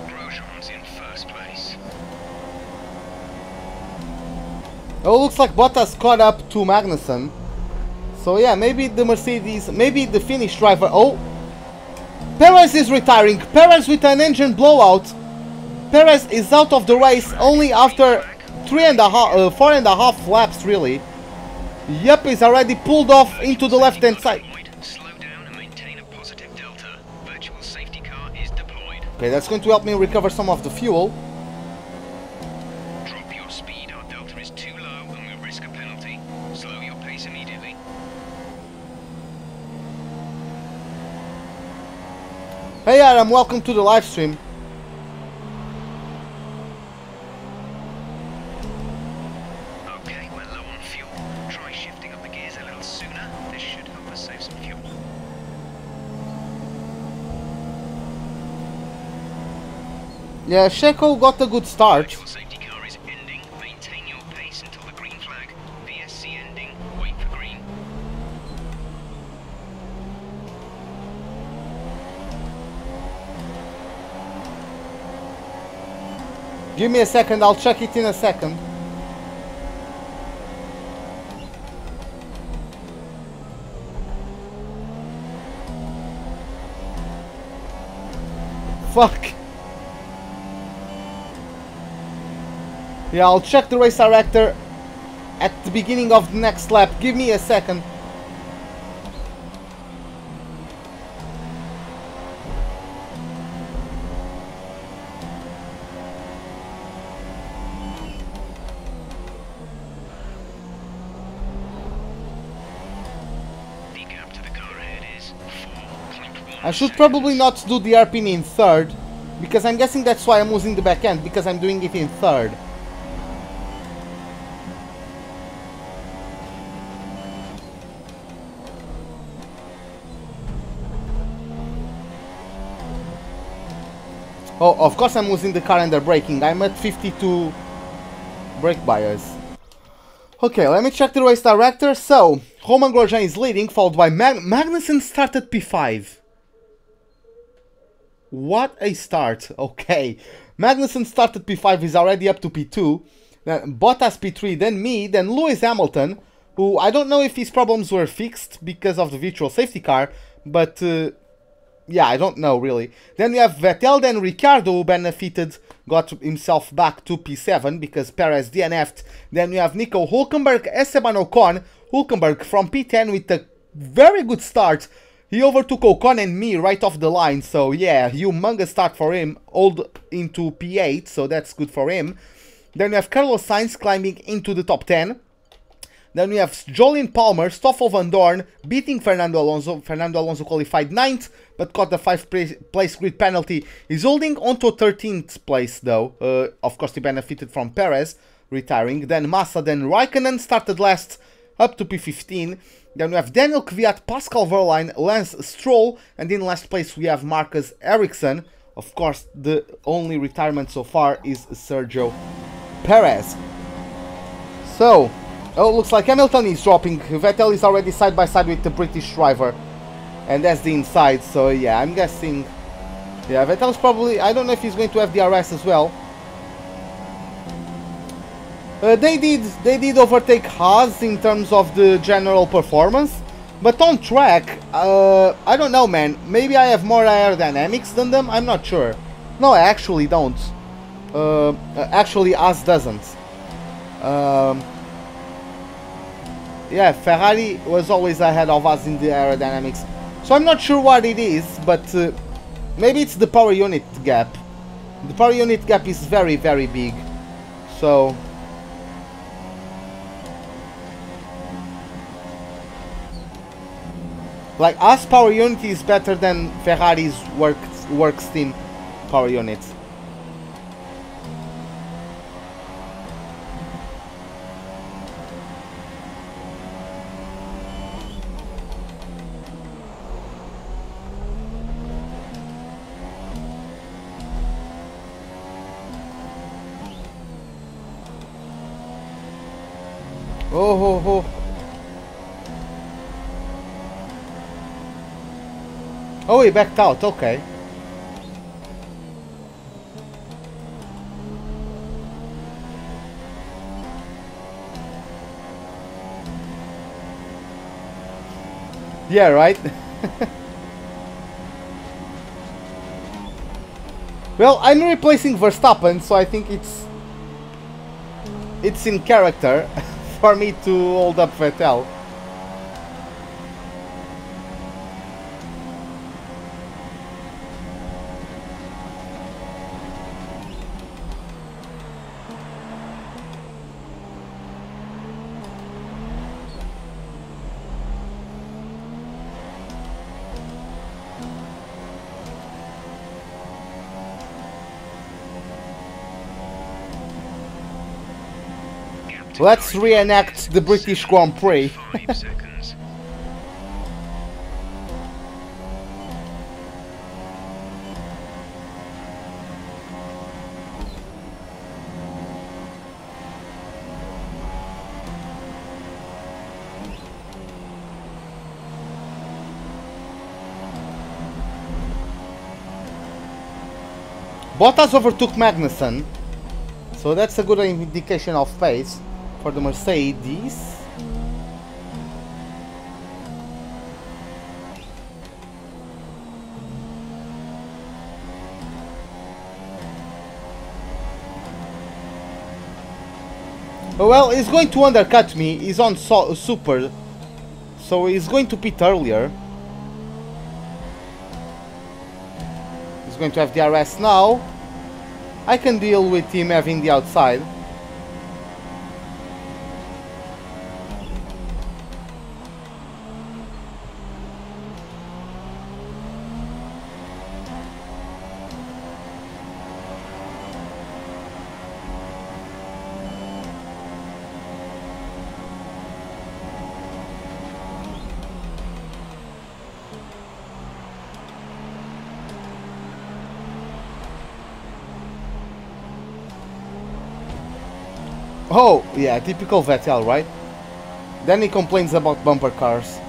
Grosjean's in 1st place. Oh, looks like Bottas caught up to Magnussen. So yeah, maybe the Mercedes, maybe the Finnish driver. Oh, Perez is retiring. Perez with an engine blowout. Perez is out of the race only after 4.5 laps, really. Yep, he's already pulled off into the left-hand side. Slow down and maintain a positive delta. Virtual safety car is deployed. Okay, that's going to help me recover some of the fuel. Drop your speed, our delta is too low and we'll risk a penalty. Slow your pace immediately. Hey Adam, welcome to the live stream. Okay, we're low on fuel. Try shifting up the gears a little sooner. Yeah, Checo got a good start. Your safety car is ending. Maintain your pace until the green flag. VSC ending. Wait for green. Give me a second, I'll check it in a second. Fuck. Yeah, I'll check the race director at the beginning of the next lap. Give me a second. The gap to the car ahead is 4.1 I should probably not do the hairpin in third, because I'm guessing that's why I'm losing the back end, because I'm doing it in third. Oh, of course I'm losing the car under braking. I'm at 52 brake bias. Okay, let me check the race director. So, Romain Grosjean is leading, followed by Magnussen started P5. What a start. Okay, Magnussen started P5, is already up to P2. Then Bottas P3, then me, then Lewis Hamilton, who I don't know if his problems were fixed because of the virtual safety car, but yeah, I don't know really. Then we have Vettel, then Ricciardo, who benefited, got himself back to P7 because Perez DNF'd. Then we have Nico Hülkenberg, Esteban Ocon, Hülkenberg from P10 with a very good start. He overtook Ocon and me right off the line, so yeah, humongous start for him, all into P8, so that's good for him. Then we have Carlos Sainz climbing into the top 10. Then we have Jolien Palmer, Stoffel Van Dorn beating Fernando Alonso. Fernando Alonso qualified 9th, but got the 5th place grid penalty. He's holding onto 13th place though. Of course he benefited from Perez retiring. Then Massa, then Raikkonen started last, up to P15. Then we have Daniel Kvyat, Pascal Wehrlein, Lance Stroll, and in last place we have Marcus Ericsson. Of course, the only retirement so far is Sergio Perez. So, oh, looks like Hamilton is dropping. Vettel is already side by side with the British driver, and that's the inside. So yeah, I'm guessing, yeah, Vettel's probably, I don't know if he's going to have DRS as well. They did overtake Haas in terms of the general performance, but on track, I don't know, man. Maybe I have more aerodynamics than them. I'm not sure. No, I actually don't. Actually, Haas doesn't. Yeah, Ferrari was always ahead of us in the aerodynamics, so I'm not sure what it is, but maybe it's the power unit gap. The power unit gap is very, very big, so. Like, us power unit is better than Ferrari's works team power units. Oh, ho, ho. Oh, he backed out, okay. Yeah, right? Well, I'm replacing Verstappen, so I think it's in character for me to hold up Vettel. Let's reenact the British Grand Prix. 5 seconds. Bottas overtook Magnussen, so that's a good indication of pace for the Mercedes. Well, he's going to undercut me. He's on super, so he's going to pit earlier. He's going to have DRS now. I can deal with him having the outside. Oh, yeah, typical Vettel, right? Then he complains about bumper cars.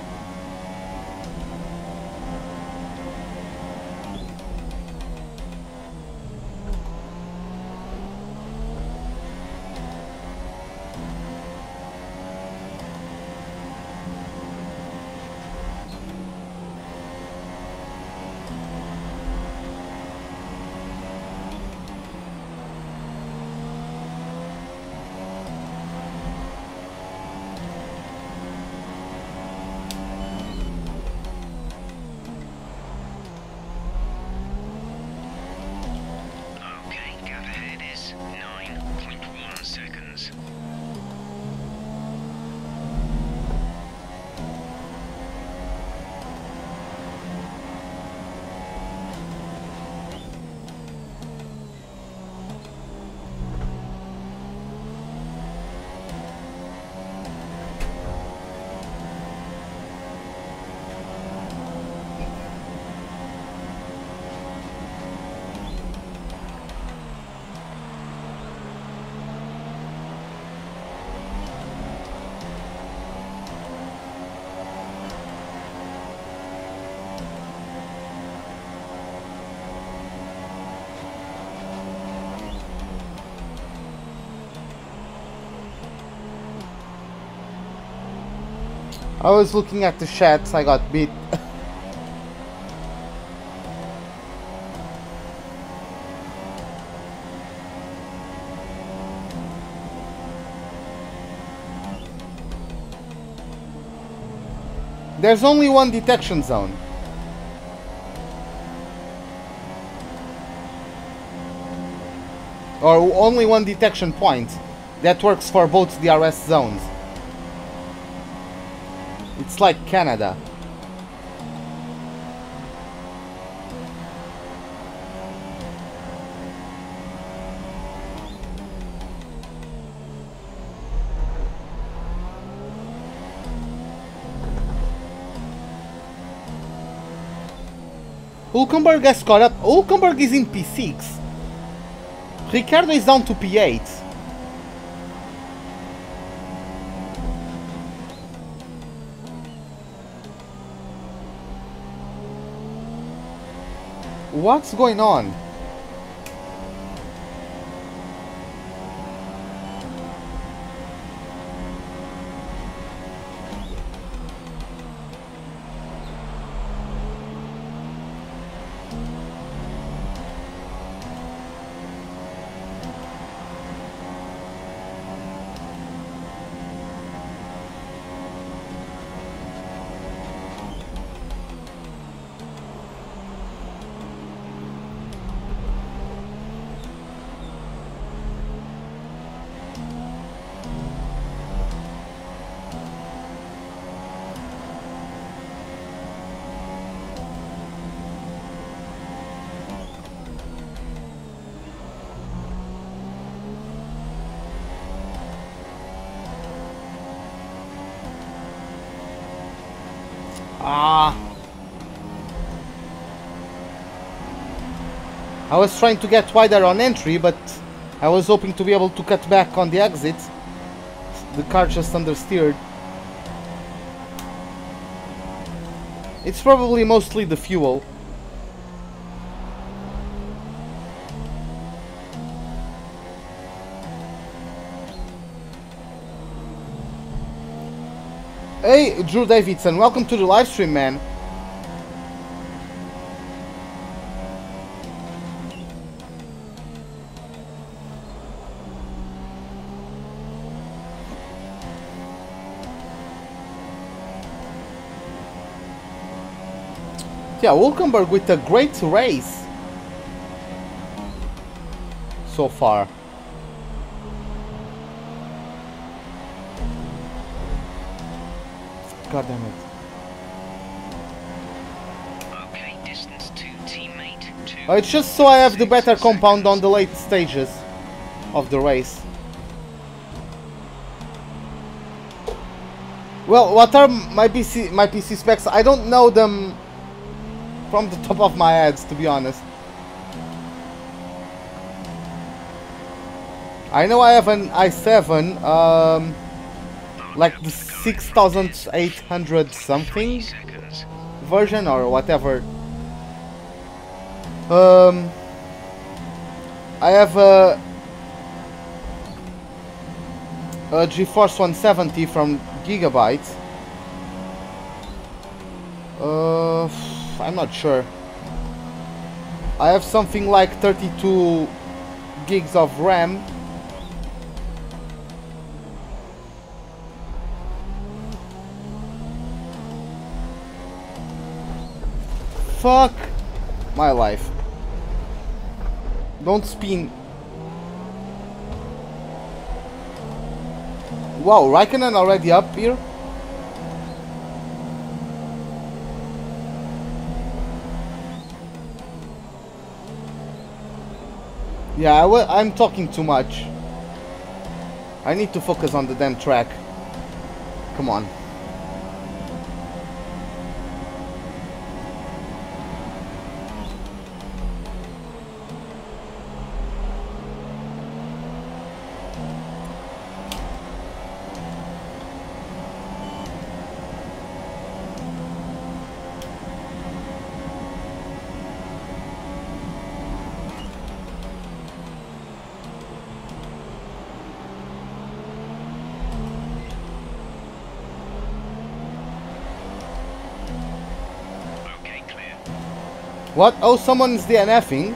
I was looking at the chats, I got beat. There's only one detection zone. Or only one detection point that works for both DRS zones. It's like Canada. Hulkenberg has caught up. Hulkenberg is in P6. Ricciardo is down to P8. What's going on? I was trying to get wider on entry, but I was hoping to be able to cut back on the exit. The car just understeered. It's probably mostly the fuel. Hey, Drew Davidson, welcome to the live stream, man. Yeah, Wolkenberg with a great race so far. God damn it. Okay, distance to teammate. It's just so I have the better compound on the late stages of the race. Well, what are my PC specs? I don't know them from the top of my head, to be honest. I know I have an i7, like the 6800 something version or whatever. I have a GeForce 170 from Gigabyte. I'm not sure. I have something like 32 gigs of RAM. Fuck my life. Don't spin. Wow, Raikkonen already up here? Yeah, I'm talking too much. I need to focus on the damn track. Come on. What? Oh, someone's DNFing?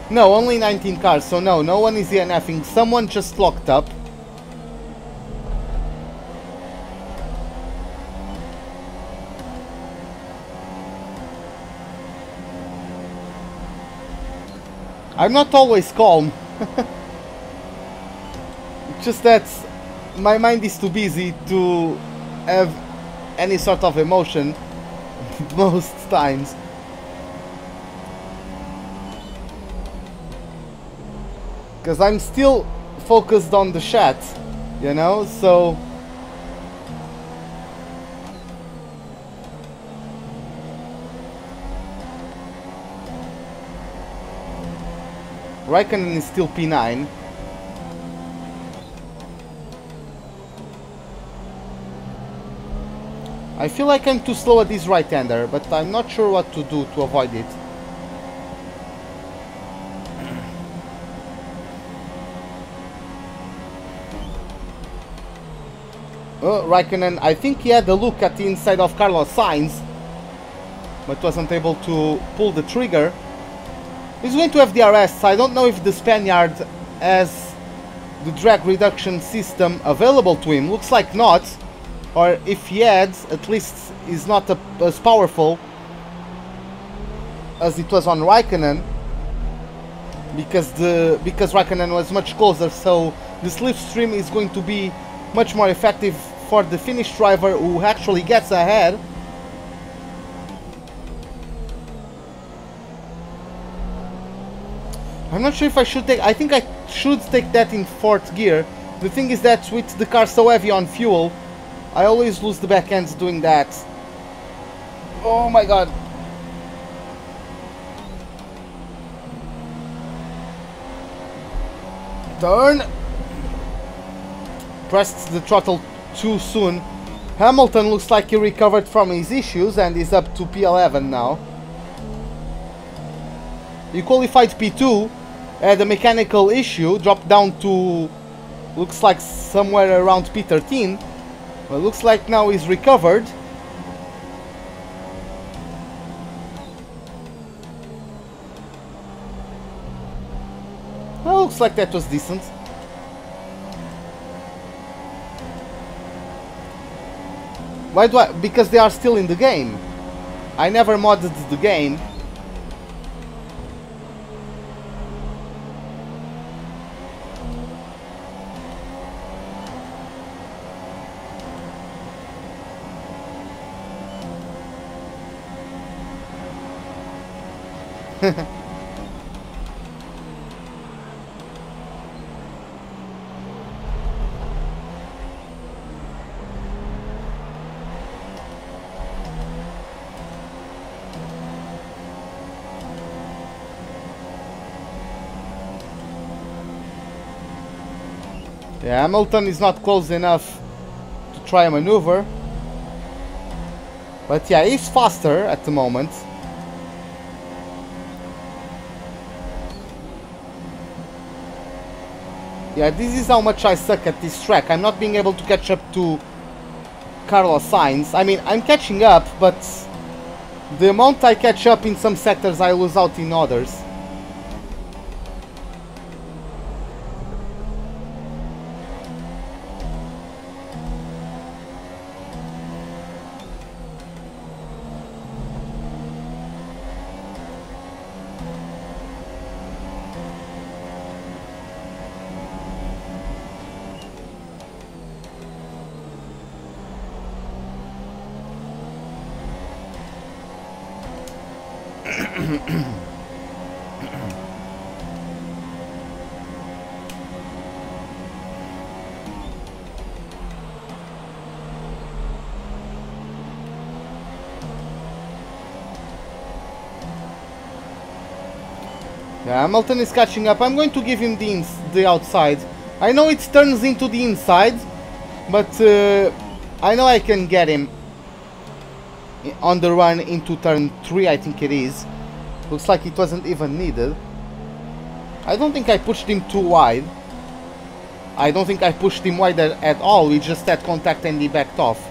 No, only 19 cars, so no one is DNFing. Someone just locked up. I'm not always calm. Just that my mind is too busy to have any sort of emotion. Most times. Because I'm still focused on the chat, you know, so... Raikkonen is still P9. I feel like I'm too slow at this right-hander, but I'm not sure what to do to avoid it. Raikkonen, I think he had a look at the inside of Carlos Sainz, but wasn't able to pull the trigger. He's going to have DRS. I don't know if the Spaniard has the drag reduction system available to him. Looks like not. Or if he had, at least is not as powerful as it was on Raikkonen, because Raikkonen was much closer, so the slipstream is going to be much more effective for the Finnish driver who actually gets ahead. I'm not sure if I should take... I think I should take that in 4th gear. The thing is that with the car so heavy on fuel, I always lose the back ends doing that. Oh my god. Turn. Pressed the throttle too soon. Hamilton looks like he recovered from his issues and is up to P11 now. He qualified P2, had a mechanical issue, dropped down to, looks like somewhere around P13. Well, looks like now he's recovered. Well, looks like that was decent. Why do I? Because they are still in the game. I never modded the game. Yeah, Hamilton is not close enough to try a maneuver. But yeah, he's faster at the moment. Yeah, this is how much I suck at this track. I'm not being able to catch up to Carlos Sainz. I mean, I'm catching up, but the amount I catch up in some sectors, I lose out in others. Yeah, Hamilton is catching up. I'm going to give him the outside. I know it turns into the inside, but I know I can get him on the run into turn 3, I think it is. Looks like it wasn't even needed. I don't think I pushed him too wide. I don't think I pushed him wide at all. We just had contact and he backed off.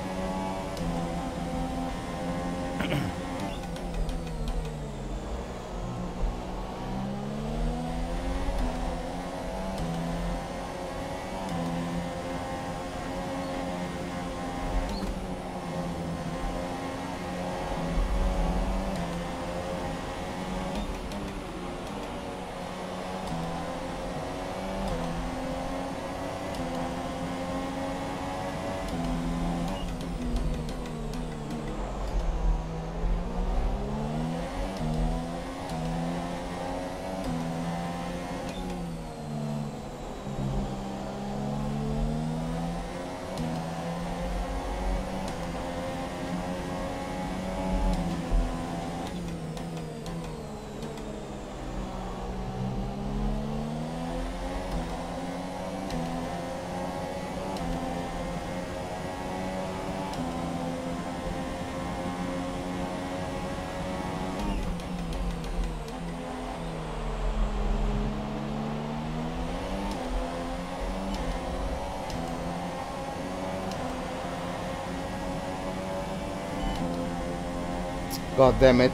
God damn it.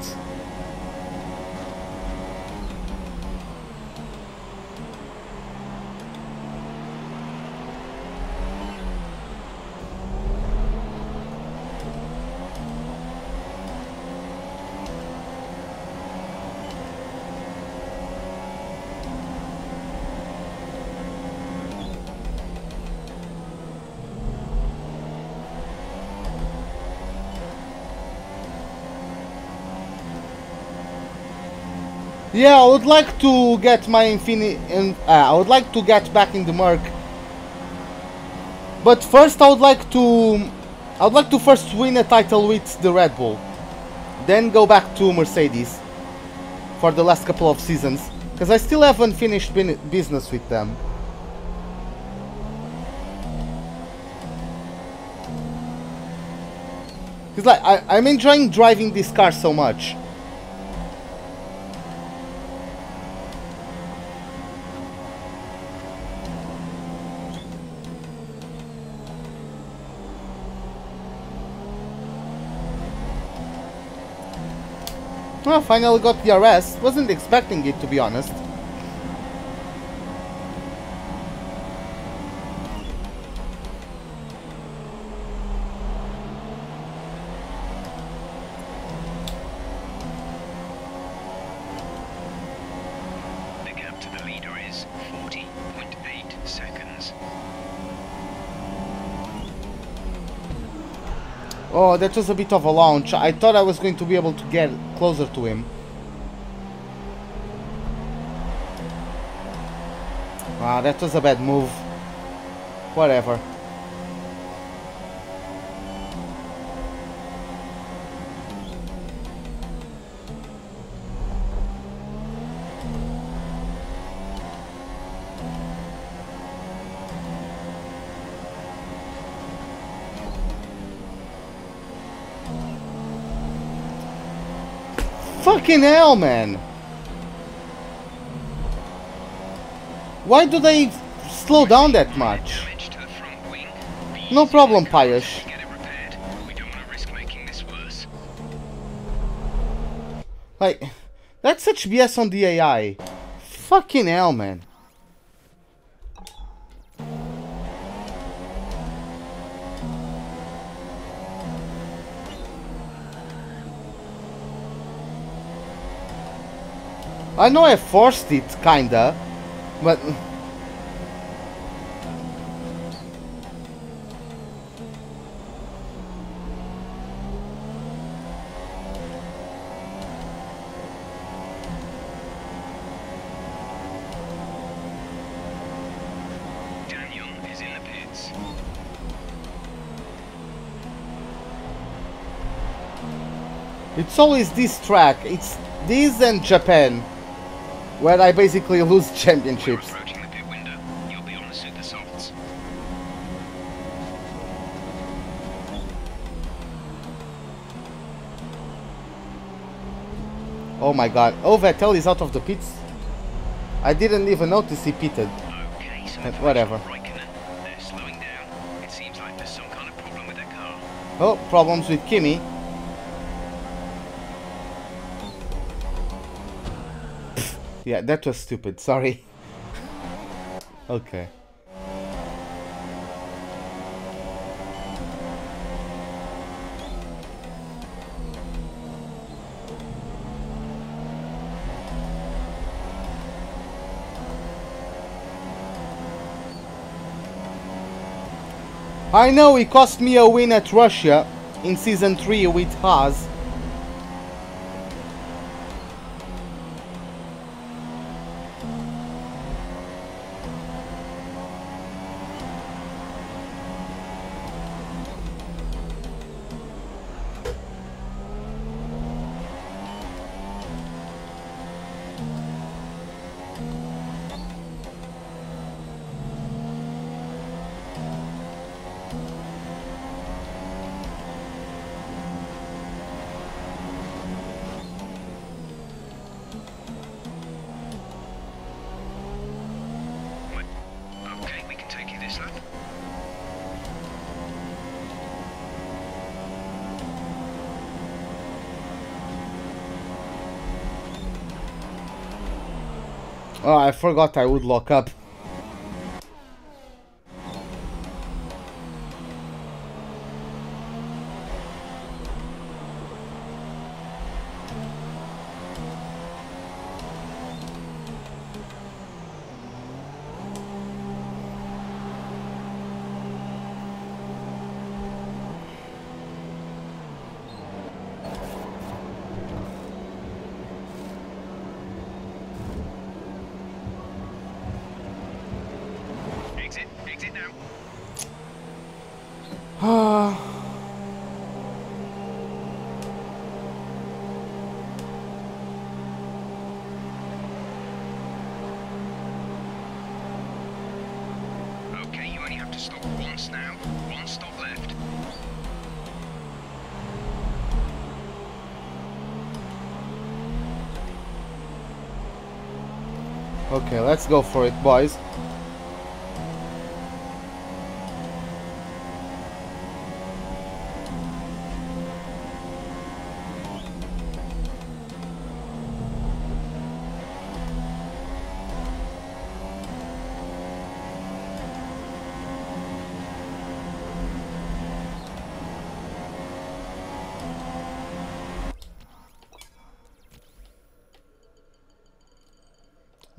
Yeah, I would like to get my I would like to get back in the Merc. But first I would like to first win a title with the Red Bull. Then go back to Mercedes for the last couple of seasons, because I still haven't finished business with them. Cause like I'm enjoying driving this car so much. Well, finally got the arrest. Wasn't expecting it, to be honest. The gap to the leader is 40.8 seconds. Oh, that was a bit of a launch. I thought I was going to be able to get closer to him. Ah, that was a bad move. Whatever. Fucking hell, man! Why do they slow down that much? Damage to the front wing. No problem, Pius. Get it repaired. We don't want to risk making this worse. Like, that's such BS on the AI. Fucking hell, man. I know I forced it, kinda, but... Daniel is in the pits. It's always this track. It's this and Japan, where I basically lose championships. We're approaching the pit window. You'll be on the super softs. Oh my god. Oh, Vettel is out of the pits. I didn't even notice he pitted. Okay, so Whatever. they're slowing down. It seems like there's some kind of problem with their car. Oh, problems with Kimi. Yeah, that was stupid. Sorry. Okay. I know it cost me a win at Russia in Season 3 with Haas. Okay, we can take you this lap. Oh, I forgot I would lock up. Exit now. Okay, you only have to stop once now. One stop left. Okay, let's go for it, boys.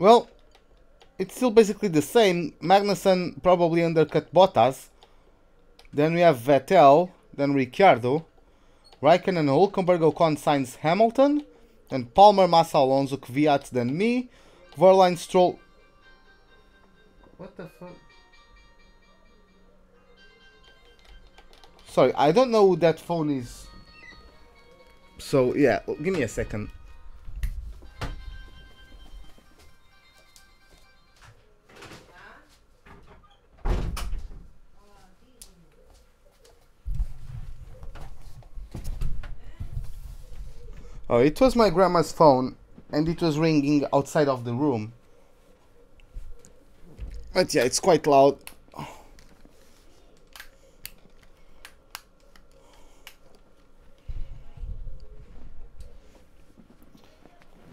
Well, it's still basically the same. Magnussen probably undercut Bottas. Then we have Vettel, then Ricciardo, Raikkonen, Hulkenberg, Ocon, Sainz, Hamilton, then Palmer, Massa, Alonso, Kvyat, then me, Verline, Stroll. What the fuck? Sorry, I don't know who that phone is. So yeah, give me a second. Oh, it was my grandma's phone, and it was ringing outside of the room. But yeah, it's quite loud.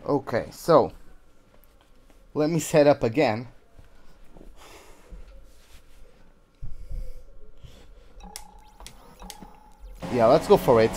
Okay, so let me set up again. Yeah, let's go for it.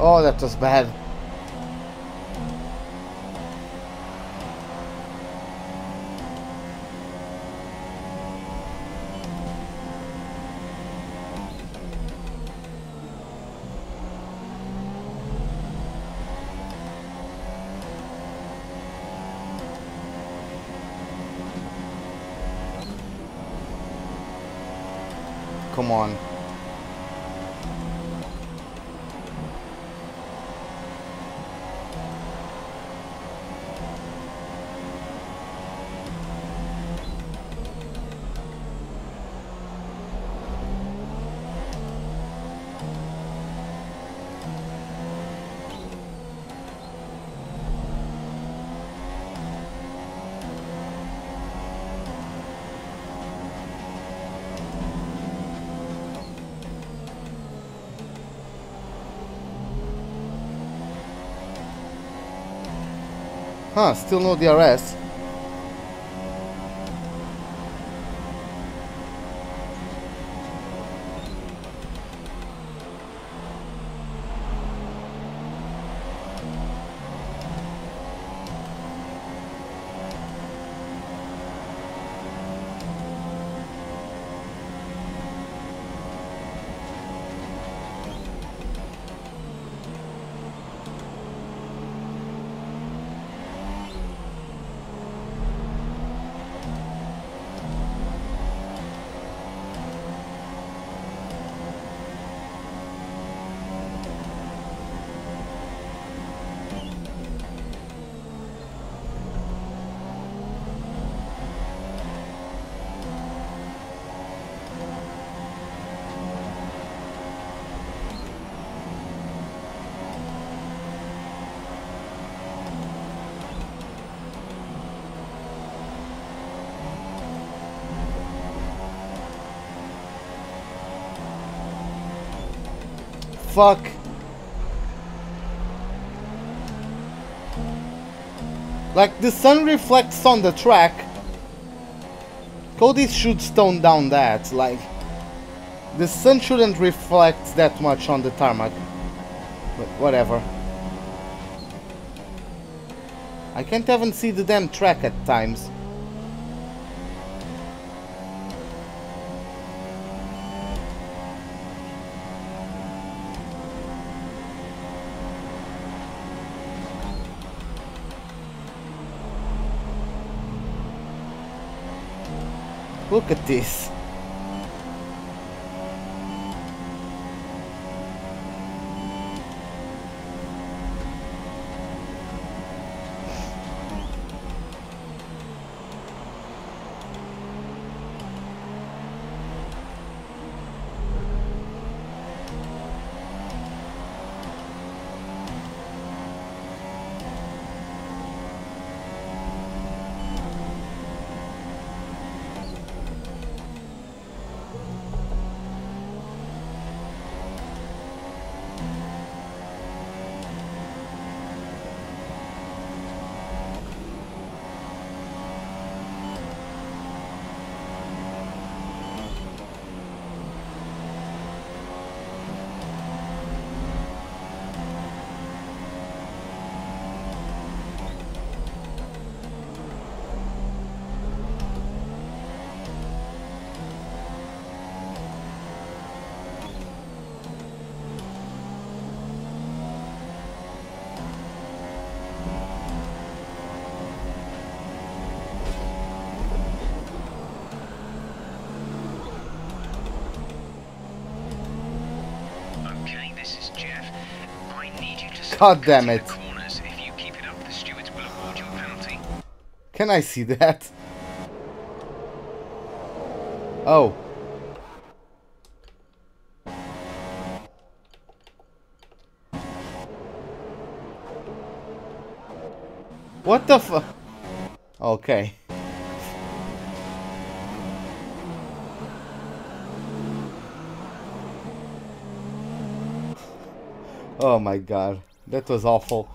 Oh, that was bad. Come on. Huh, still no DRS. Fuck. Like, the sun reflects on the track. Cody should tone down that. Like, the sun shouldn't reflect that much on the tarmac. But whatever. I can't even see the damn track at times. Look at this. Okay, this is Jeff. I need you to God damn it. the corners. If you keep it up, the stewards will award you a penalty. Can I see that? Oh. What the fu- Okay. Oh my god, that was awful.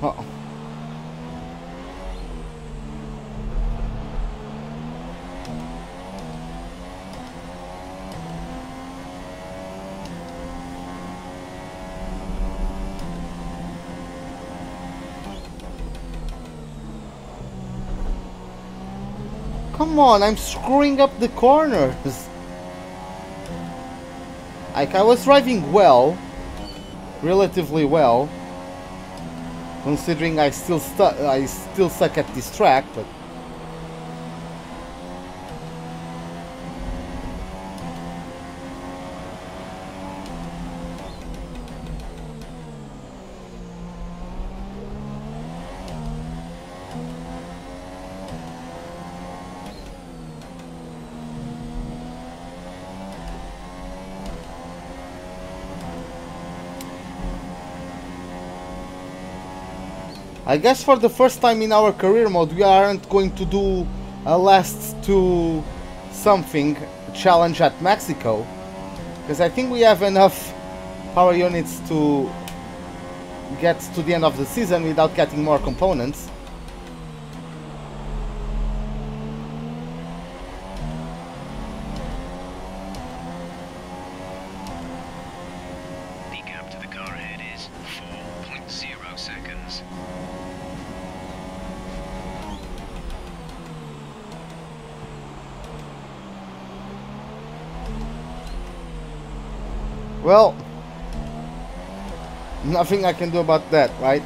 Oh. Come on, I'm screwing up the corners. Like, I was driving well, relatively well, considering I still suck at this track, but I guess for the first time in our career mode we aren't going to do a last to something challenge at Mexico, because I think we have enough power units to get to the end of the season without getting more components. The gap to the car ahead is 4.0 seconds. Well, nothing I can do about that, right?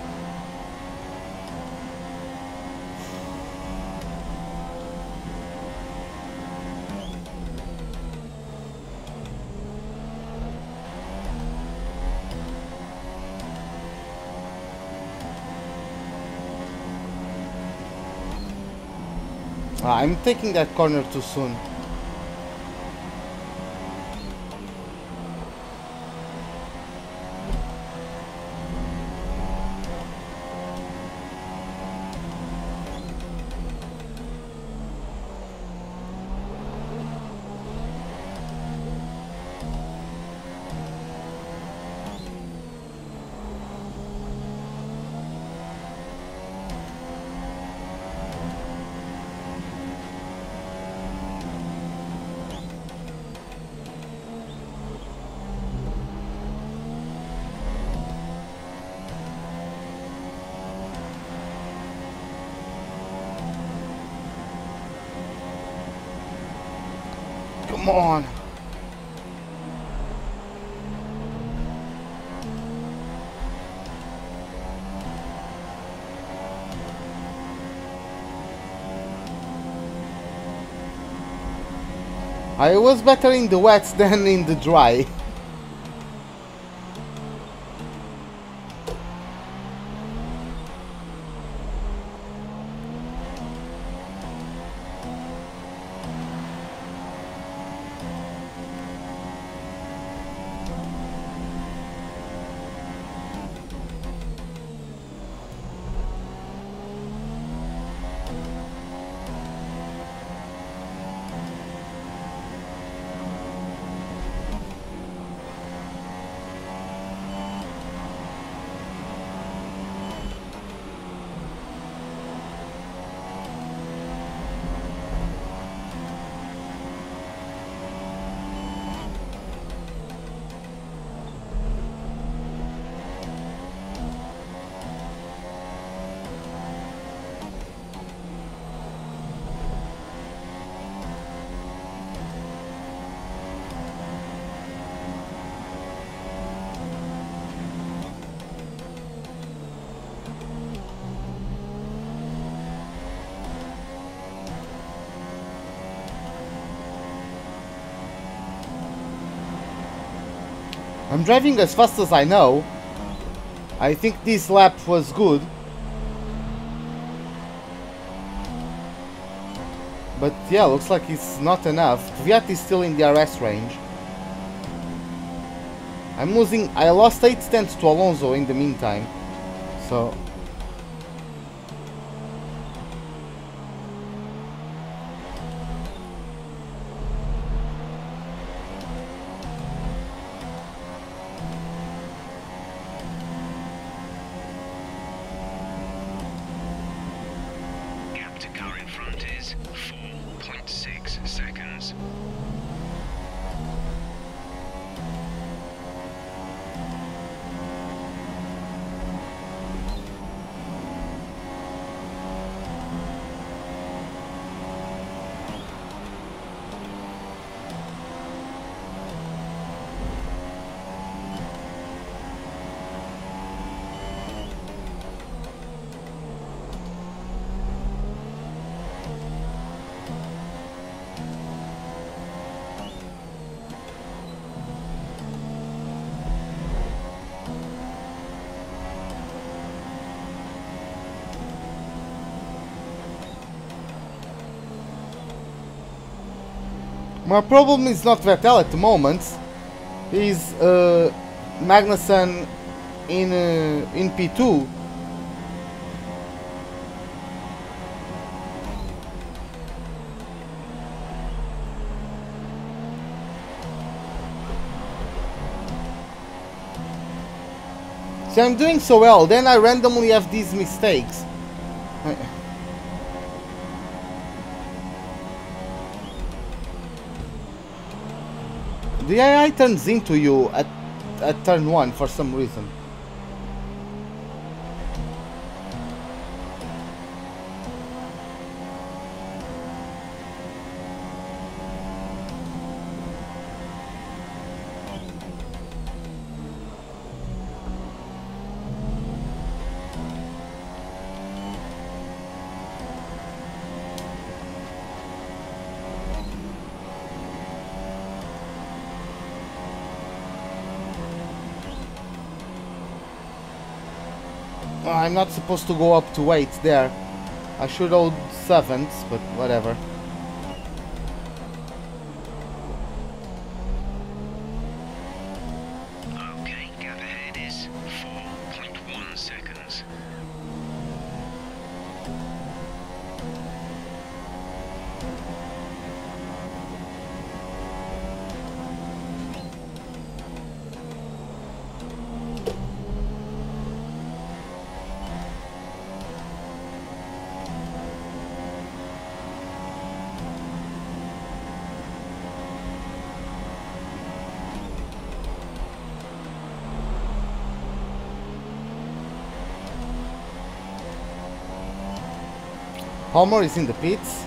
I'm taking that corner too soon. Come on. I was better in the wets than in the dry. I'm driving as fast as I know. I think this lap was good. But yeah, looks like it's not enough. Kvyat is still in the RS range. I lost 8 tenths to Alonso in the meantime. So... my problem is not Vettel at the moment. Is Magnussen in P2. So I'm doing so well, then I randomly have these mistakes. The AI turns into you at turn 1 for some reason. I'm not supposed to go up to 8 there. I should hold 7th, but whatever. Okay, gap ahead is 4.1 seconds. Homer is in the pits.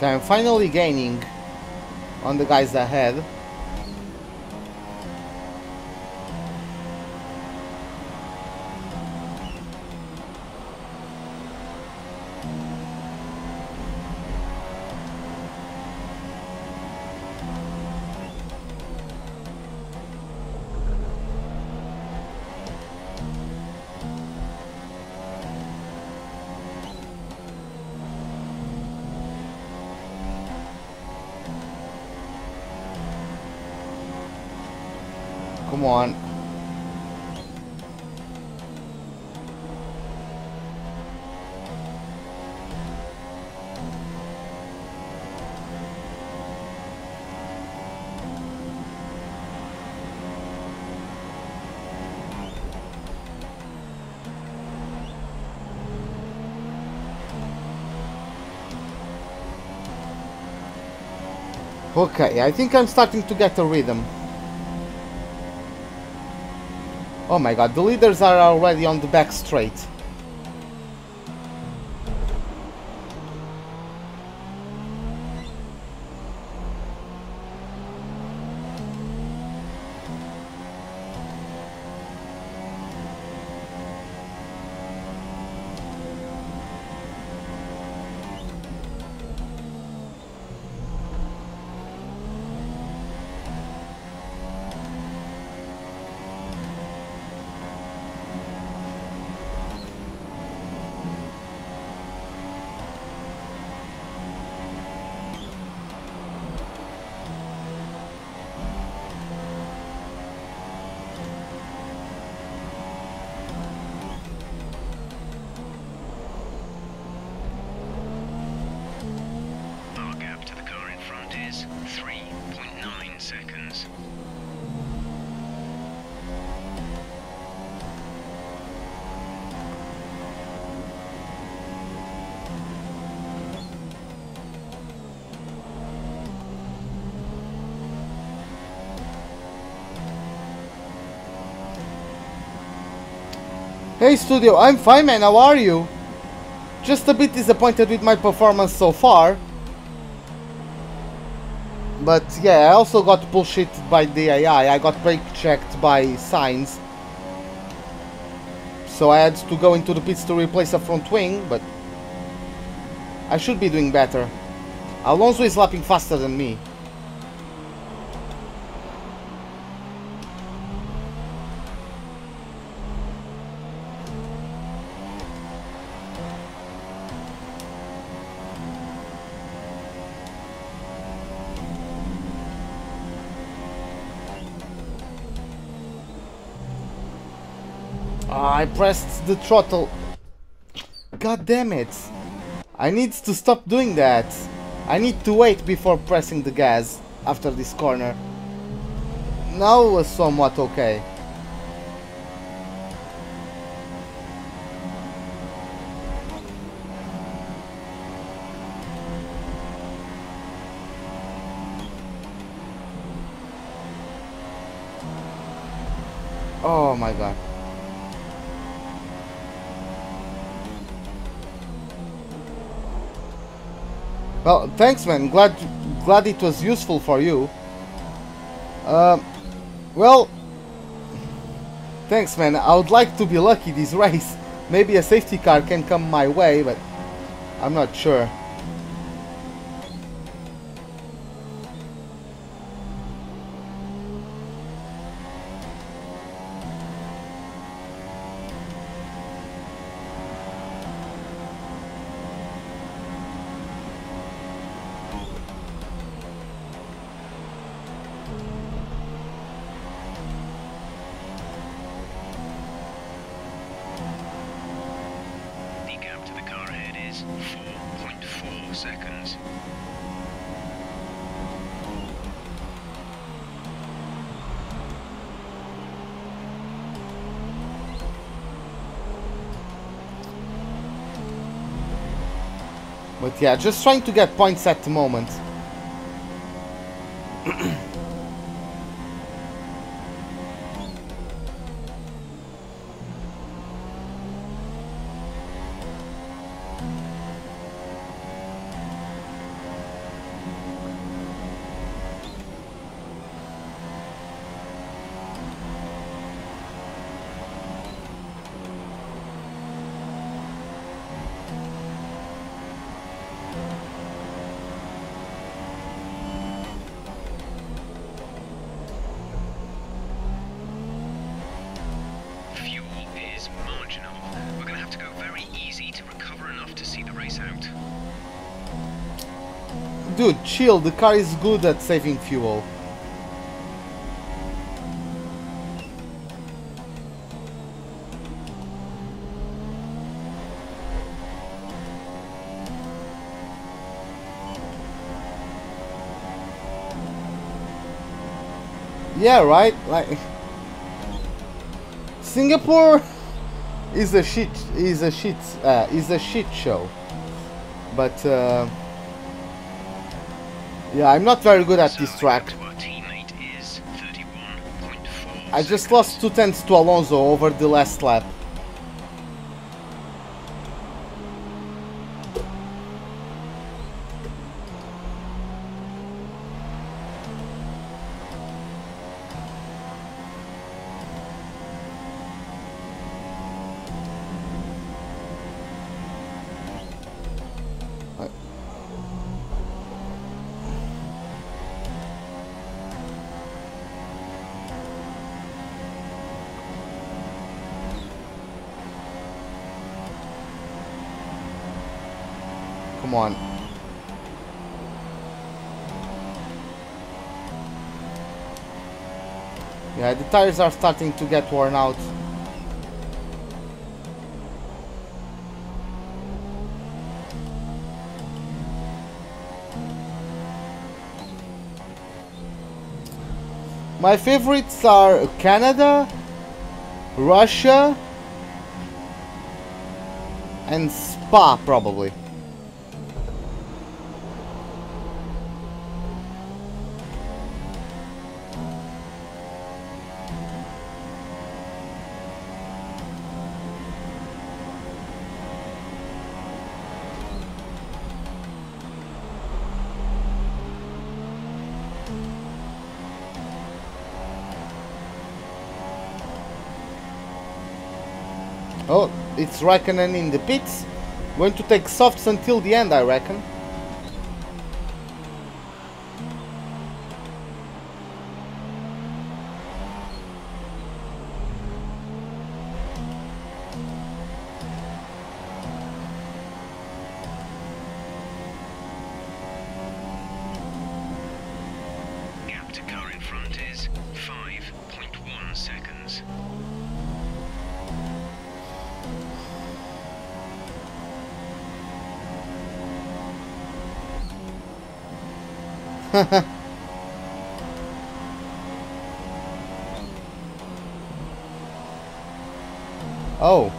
Okay, I'm finally gaining on the guys ahead. Come on. Okay, I think I'm starting to get a rhythm. Oh my god, the leaders are already on the back straight. Our gap to the car in front is 3.9 seconds. Hey Studio, I'm fine man, how are you? Just a bit disappointed with my performance so far. But yeah, I also got bullshit by the AI. I got brake checked by signs. So I had to go into the pits to replace a front wing, but I should be doing better. Alonso is lapping faster than me. I pressed the throttle. God damn it. I need to stop doing that. I need to wait before pressing the gas after this corner. Now it was somewhat okay. Oh my god. Well, thanks man, glad it was useful for you. Well, thanks man, I would like to be lucky this race. Maybe a safety car can come my way, but I'm not sure. Seconds. But yeah, just trying to get points at the moment. Dude, chill, the car is good at saving fuel. Yeah, right? Like Singapore is a shit show. But yeah, I'm not very good at this track. I just lost 2/10 to Alonso over the last lap. Come on. Yeah, the tires are starting to get worn out. My favorites are Canada, Russia, and Spa, probably. Oh, it's Raikkonen in the pits. Going to take softs until the end, I reckon. Gap to car in front is 5.1 seconds. Oh,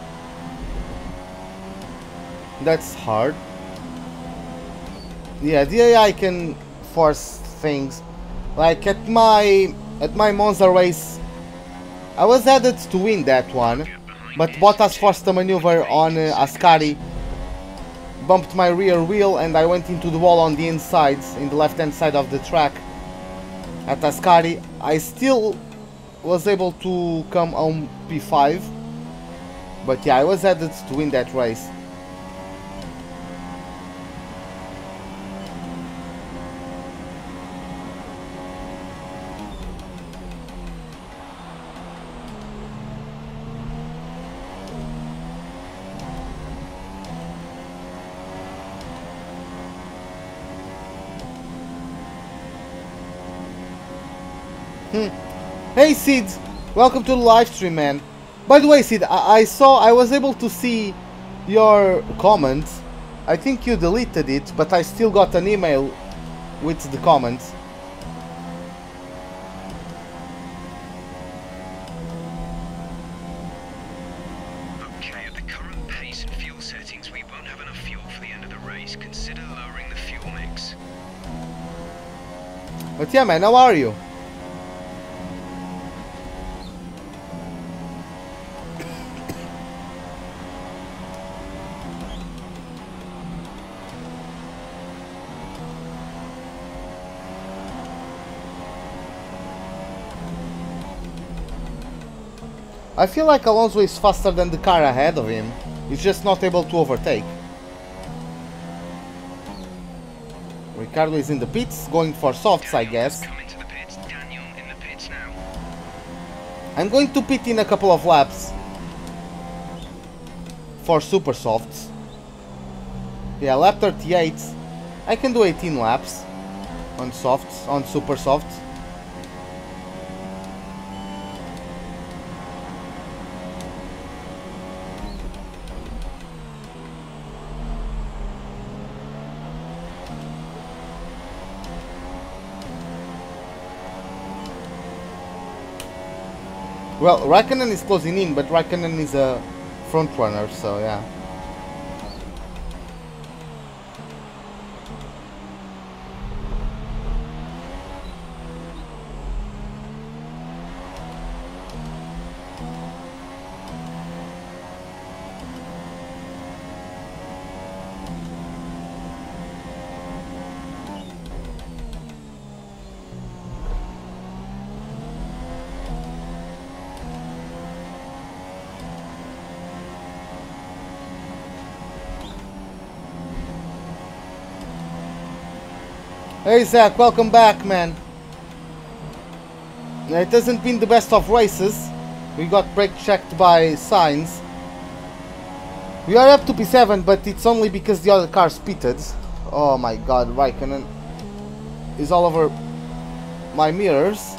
that's hard. Yeah, the AI can force things. Like at my Monza race, I was added to win that one, but Bottas forced a maneuver on Ascari, bumped my rear wheel, and I went into the wall on the inside, in the left hand side of the track at Ascari. I still was able to come on P5, but yeah, I was added to win that race. Hey Sid, welcome to the live stream, man. By the way, Sid, I was able to see your comment. I think you deleted it, but I still got an email with the comments. Okay, at the current pace and fuel settings, we won't have enough fuel for the end of the race. Consider lowering the fuel mix. But yeah, man, how are you? I feel like Alonso is faster than the car ahead of him. He's just not able to overtake. Ricardo is in the pits, going for softs, I guess. Daniel in the pits now. I'm going to pit in a couple of laps for super softs. Yeah, lap 38. I can do 18 laps on softs, on super soft. Well, Raikkonen is closing in, but Raikkonen is a front runner, so yeah. Hey Zach, welcome back, man. It hasn't been the best of races. We got brake checked by signs. We are up to P7, but it's only because the other cars pitted. Oh my god, Raikkonen is all over my mirrors.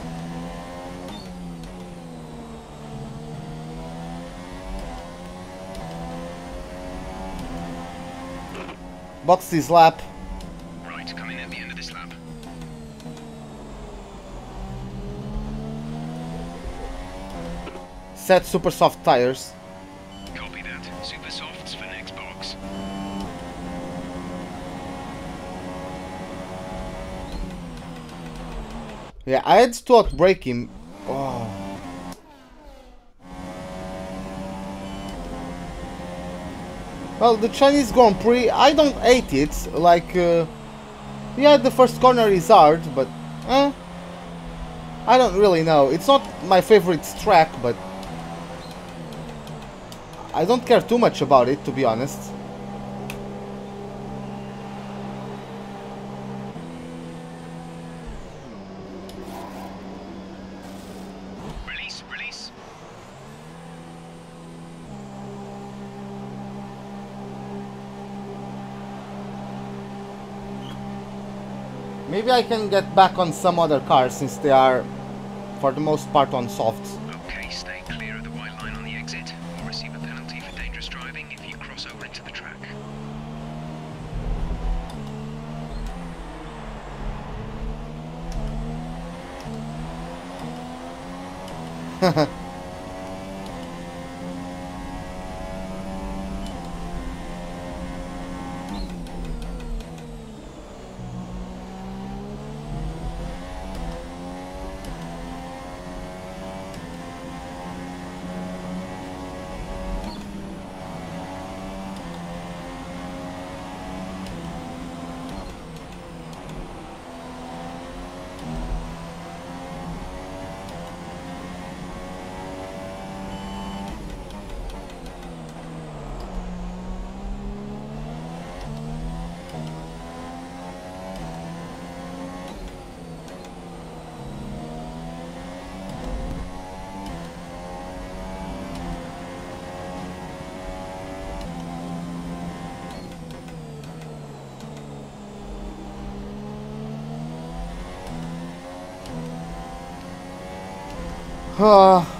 Box this lap. Right, coming at the end of this lap. Set super soft tires. Copy that. Super softs for next box. Yeah, I had to outbrake him. Oh. Well, the Chinese Grand Prix, I don't hate it. Like, yeah, the first corner is hard, but I don't really know. It's not my favorite track, but I don't care too much about it, to be honest. Release, release. Maybe I can get back on some other cars since they are, for the most part, on softs. Okay, stay clear of the white line on the exit. You'll receive a penalty for dangerous driving if you cross over into the track.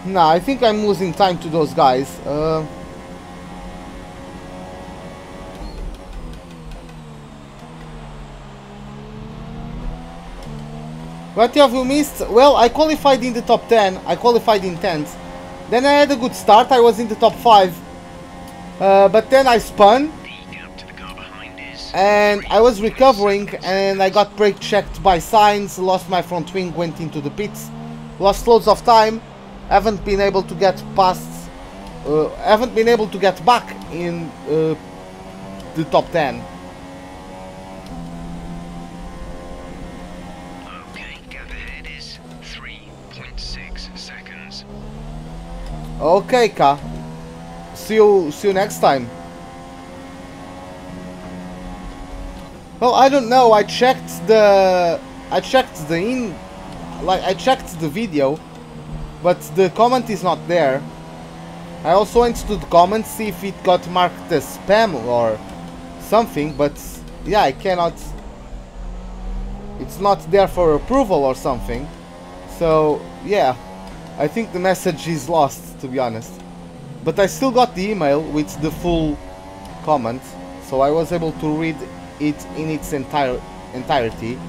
Nah, I think I'm losing time to those guys. What have you missed? Well, I qualified in the top 10. I qualified in 10th. Then I had a good start. I was in the top 5. But then I spun. The gap to the car behind is And I was recovering and I got brake checked by signs. Lost my front wing, went into the pits. Lost loads of time. Haven't been able to get past. Haven't been able to get back in the top 10. okay. Gap ahead is 3.6 seconds. Okay, Ka. See you next time. Well, I don't know. I checked the video, but the comment is not there. I also went to the comments, see if it got marked as spam or something, but yeah, I cannot It's not there for approval or something. So yeah, I think the message is lost, to be honest. But I still got the email with the full comment, so I was able to read it in its entirety.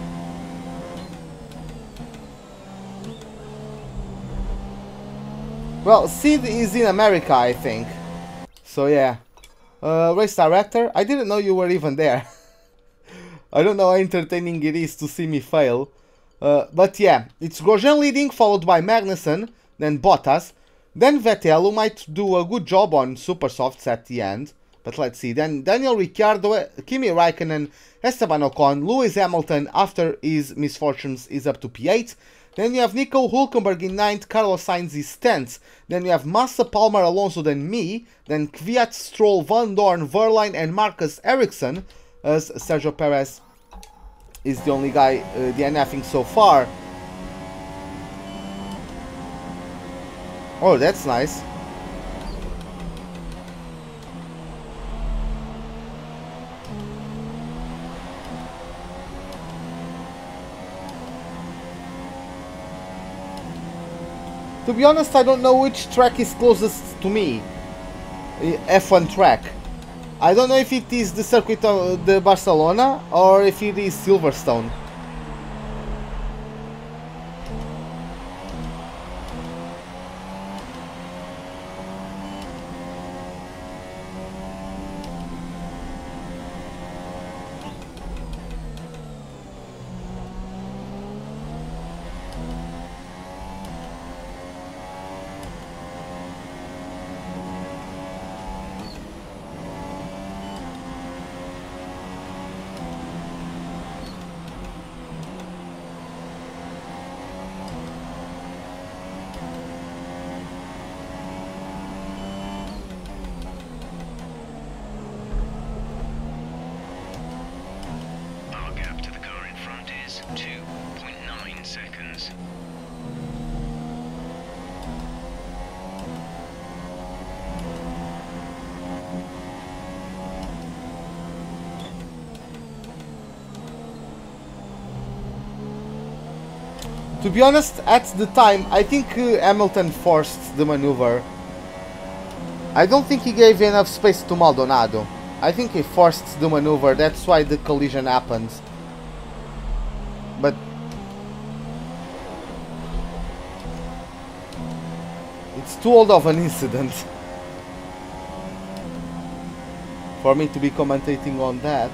Well, Sid is in America, I think. So yeah. Race director, I didn't know you were even there. I don't know how entertaining it is to see me fail. But yeah, it's Grosjean leading, followed by Magnussen, then Bottas, then Vettel, who might do a good job on super softs at the end. But let's see, then Daniel Ricciardo, Kimi Raikkonen, Esteban Ocon, Lewis Hamilton, after his misfortunes, is up to P8. Then you have Nico Hülkenberg in 9th, Carlos Sainz is 10th. Then you have Massa, Palmer, Alonso, then me. Then Kvyat, Stroll, Van Dorn, Verline and Marcus Ericsson, as Sergio Perez is the only guy DNFing so far. Oh, that's nice. To be honest, I don't know which track is closest to me. F1 track. I don't know if it is the circuit of the Barcelona or if it is Silverstone. Gap to the car in front is 2.9 seconds. To be honest, at the time, I think Hamilton forced the maneuver. I don't think he gave enough space to Maldonado. I think he forced the maneuver, that's why the collision happened. But it's too old of an incident for me to be commentating on that.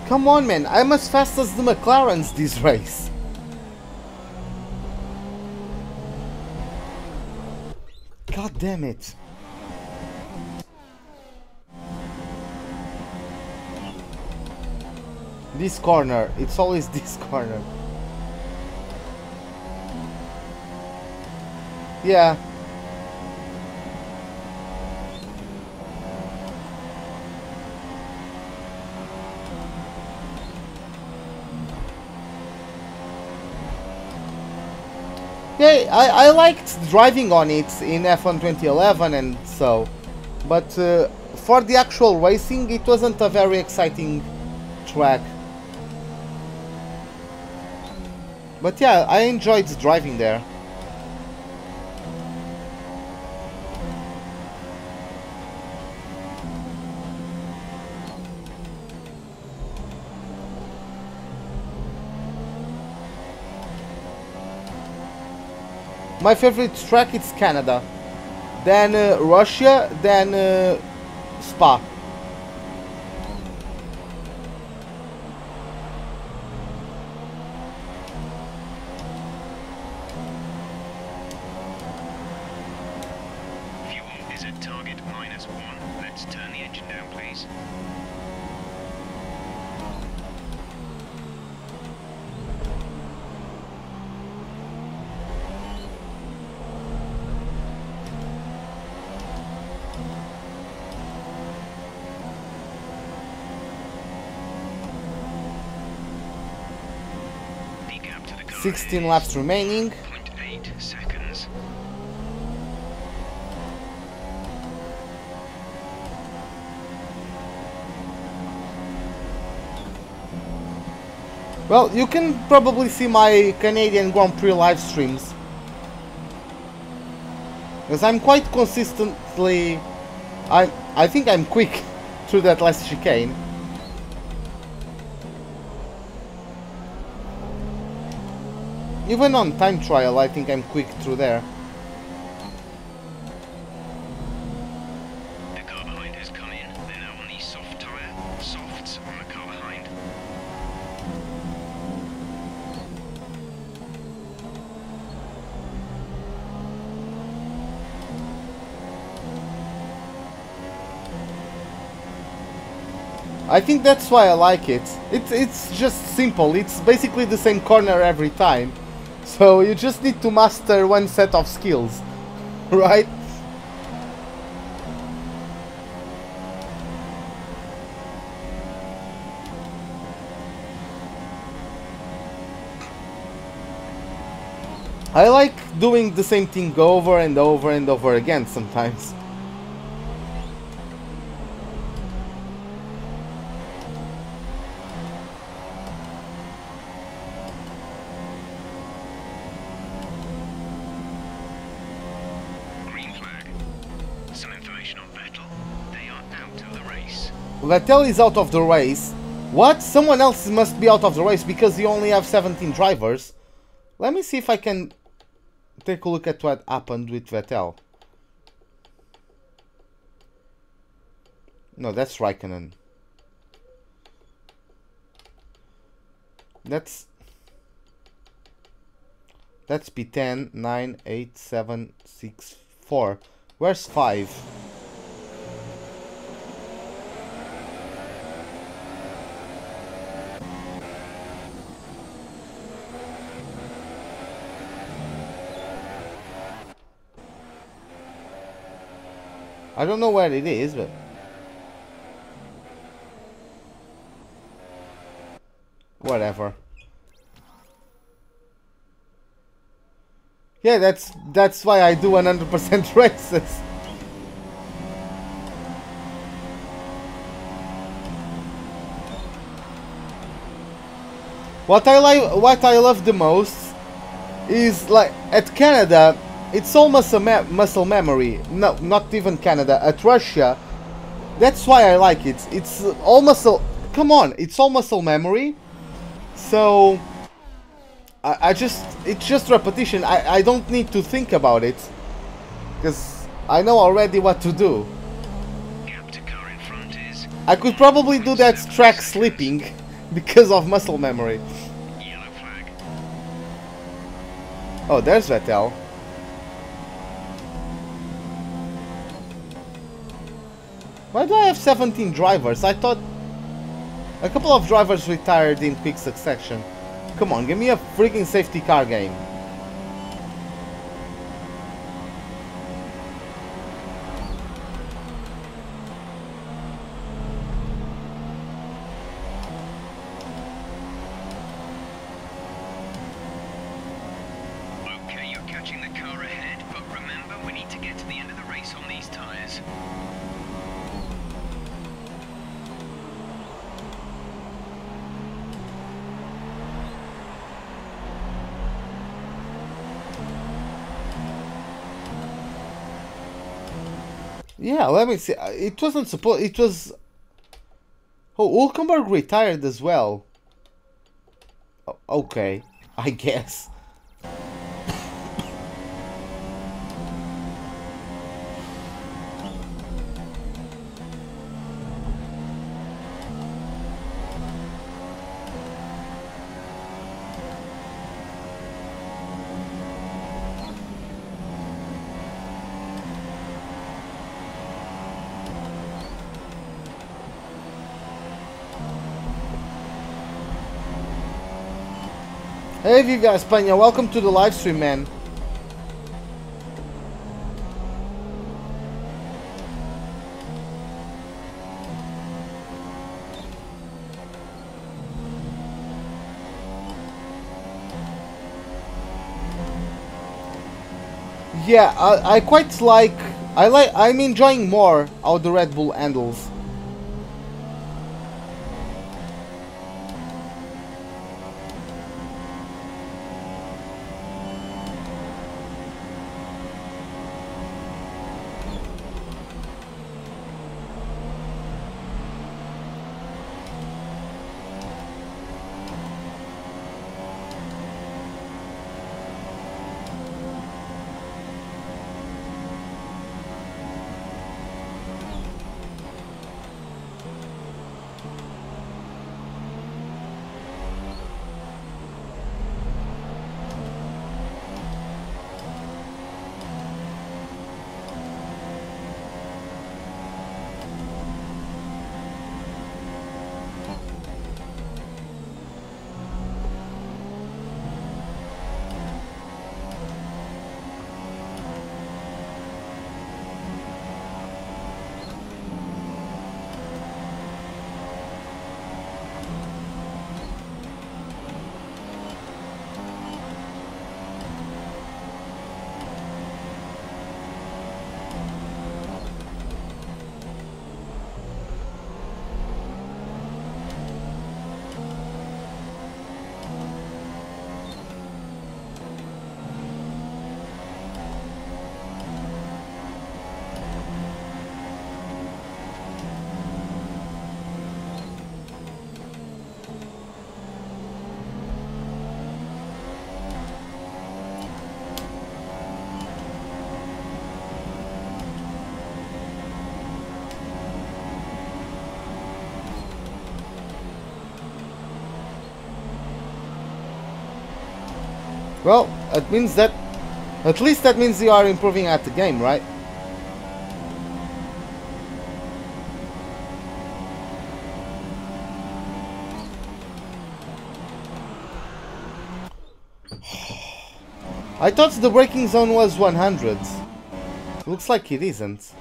Come on, man, I'm as fast as the McLarens this race. God damn it. This corner, it's always this corner. Yeah. Yeah, I liked driving on it in F1 2011 and so, but for the actual racing it wasn't a very exciting track. But yeah, I enjoyed driving there. My favorite track is Canada, then Russia, then Spa. Fuel is at target -1. Let's turn the engine down, please. 16 laps remaining. 0.8 seconds. Well, you can probably see my Canadian Grand Prix live streams, because I'm quite consistently, I think I'm quick through that last chicane. Even on time trial, I think I'm quick through there. The car behind has come in. They're now on the soft tyre. Softs on the car behind. I think that's why I like it. It's just simple. It's basically the same corner every time. So you just need to master one set of skills, right? I like doing the same thing over and over and over again sometimes. Vettel is out of the race. What? Someone else must be out of the race because you only have 17 drivers. Let me see if I can take a look at what happened with Vettel. No, that's Raikkonen. That's P10, 9, 8, 7, 6, 4. Where's 5? I don't know where it is, but whatever. Yeah, that's why I do 100% races. What I love the most is, like, at Canada, it's almost a muscle memory. No, not even Canada. At Russia, that's why I like it. It's all muscle. Come on, it's all muscle memory. So it's just repetition. I don't need to think about it because I know already what to do. I could probably do that track slipping because of muscle memory. Oh, there's Vettel. Why do I have 17 drivers? I thought a couple of drivers retired in quick succession. Come on, give me a freaking safety car game. Okay, you're catching the car ahead, but remember, we need to get to the end of the race on these tyres. Yeah, let me see. It wasn't supposed. It was. Oh, Hulkenberg retired as well. Okay, I guess. Hey Viva España, welcome to the live stream, man. Yeah, I quite like... I'm enjoying more how the Red Bull handles. Well, it means that... At least that means you are improving at the game, right? I thought the braking zone was 100. Looks like it isn't.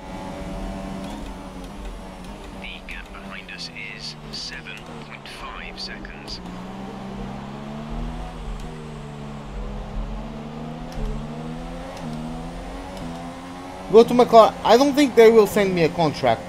The gap behind us is 7.5 seconds. Go to McLaren. I don't think they will send me a contract.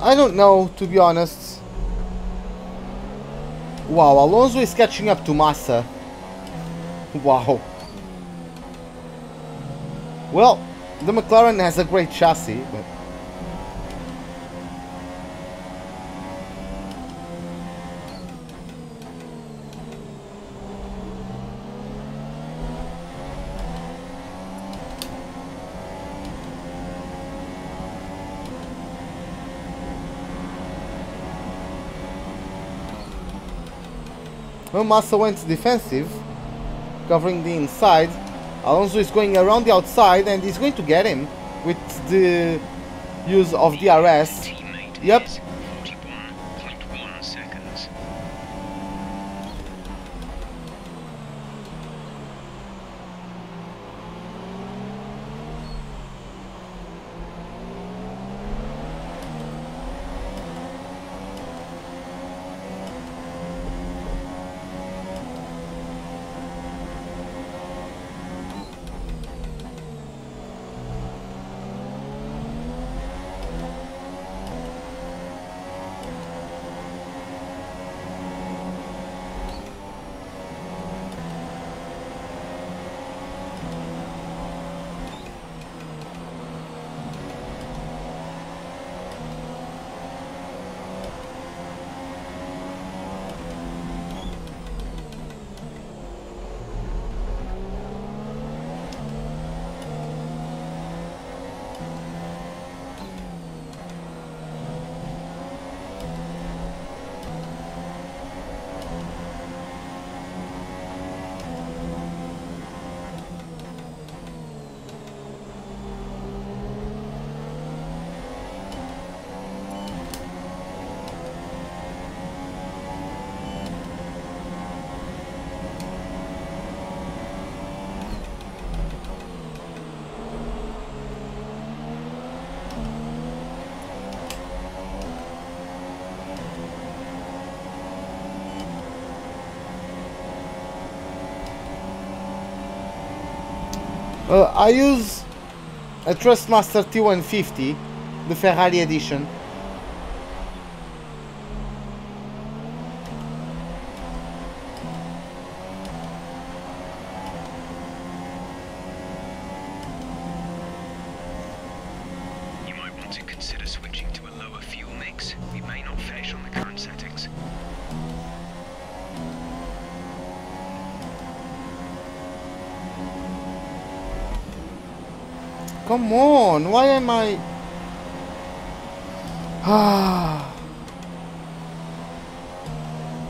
I don't know, to be honest. Wow, Alonso is catching up to Massa. Wow. Well, the McLaren has a great chassis, but... Well, Massa went defensive, covering the inside. Alonso is going around the outside and he's going to get him with the use of DRS. Yep. 41.1 seconds. I use a Thrustmaster T150, the Ferrari edition. You might want to consider switching to a lower fuel mix. We may not finish on the current settings. Come on, why am I...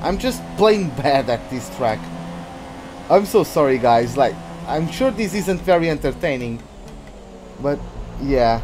I'm just plain bad at this track. I'm so sorry guys, like, I'm sure this isn't very entertaining, but yeah.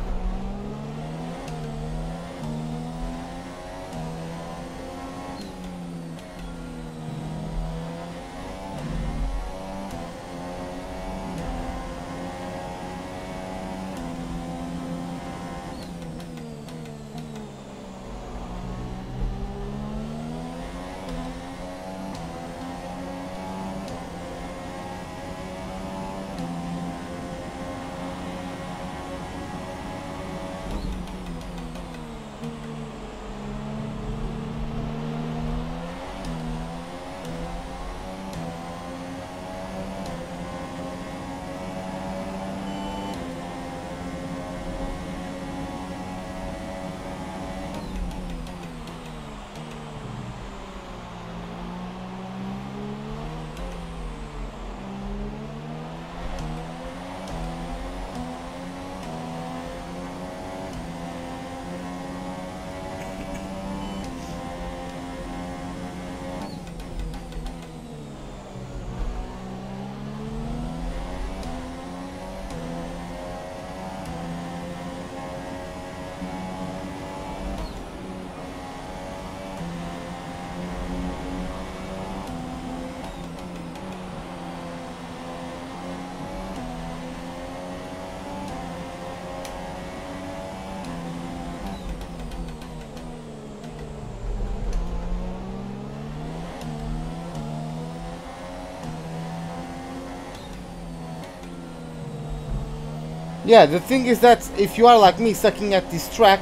Yeah, the thing is that if you are like me sucking at this track,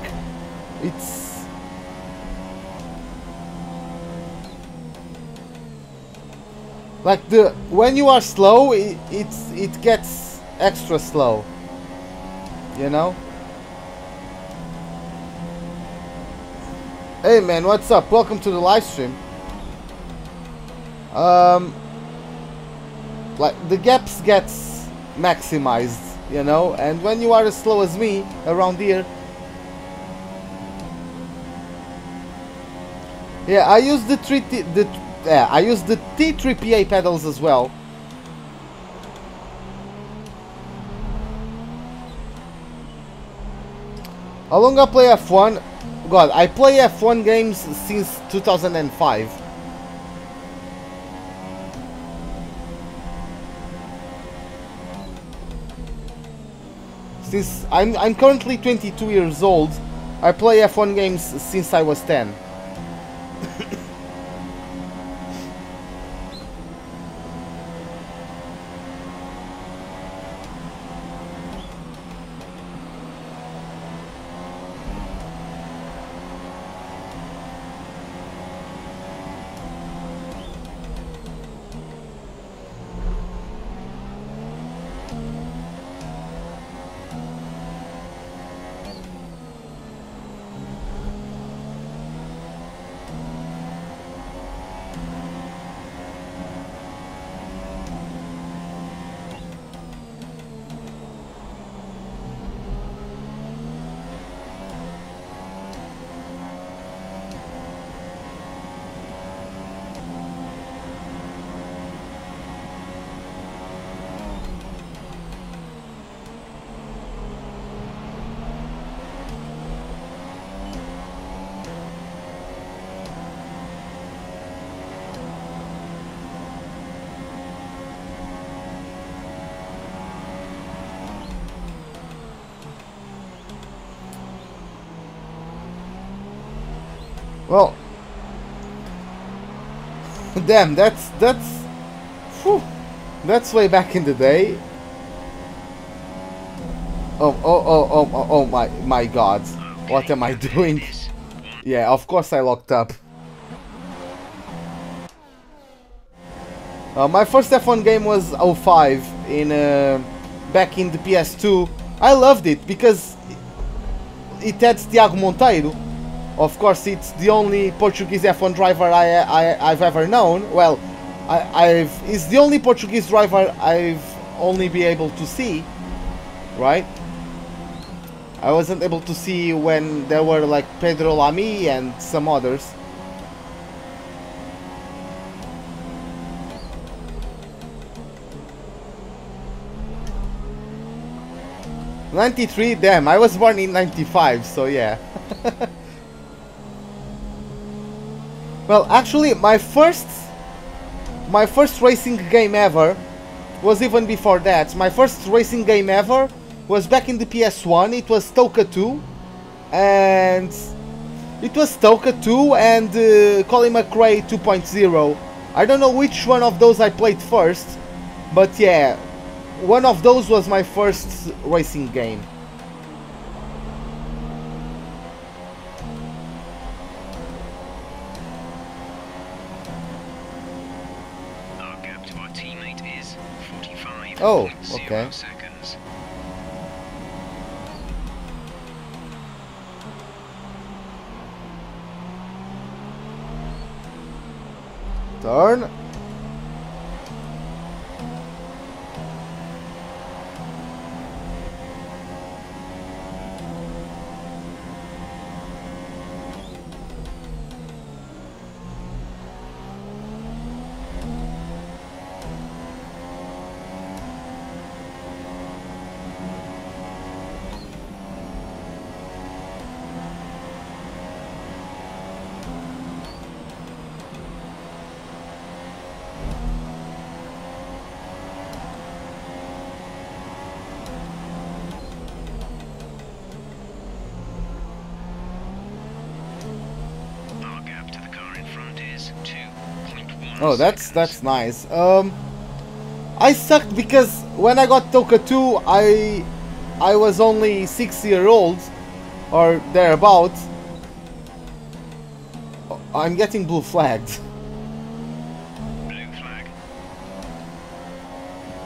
it's... like when you are slow, it gets extra slow, you know? Hey man, what's up? Welcome to the live stream. Like the gaps gets maximized, you know, and when you are as slow as me around here, yeah, I use the T3PA pedals as well. How long I play F1? God, I play F1 games since 2005. Since I'm currently 22 years old, I play F1 games since I was 10. Well, damn, that's way back in the day. Oh my god. What am I doing? Yeah, of course I locked up. My first F1 game was 05 in back in the PS2. I loved it because it had Tiago Monteiro. Of course, it's the only Portuguese F1 driver I've ever known. Well, it's the only Portuguese driver I've only been able to see, right? I wasn't able to see when there were like Pedro Lamy and some others. '93, damn, I was born in '95, so yeah. Well, actually, my first racing game ever was even before that. My first racing game ever was back in the PS1. It was Stoker 2, and Colin McRae 2.0. I don't know which one of those I played first, but yeah, one of those was my first racing game. Our gap to our teammate is 45.0 Oh, okay. seconds. Turn. Our gap to the car in front is 2.1 Oh, that's seconds. nice. I sucked because when I got Toka 2, I was only 6-year-old or thereabouts. I'm getting blue flagged. Blue flag.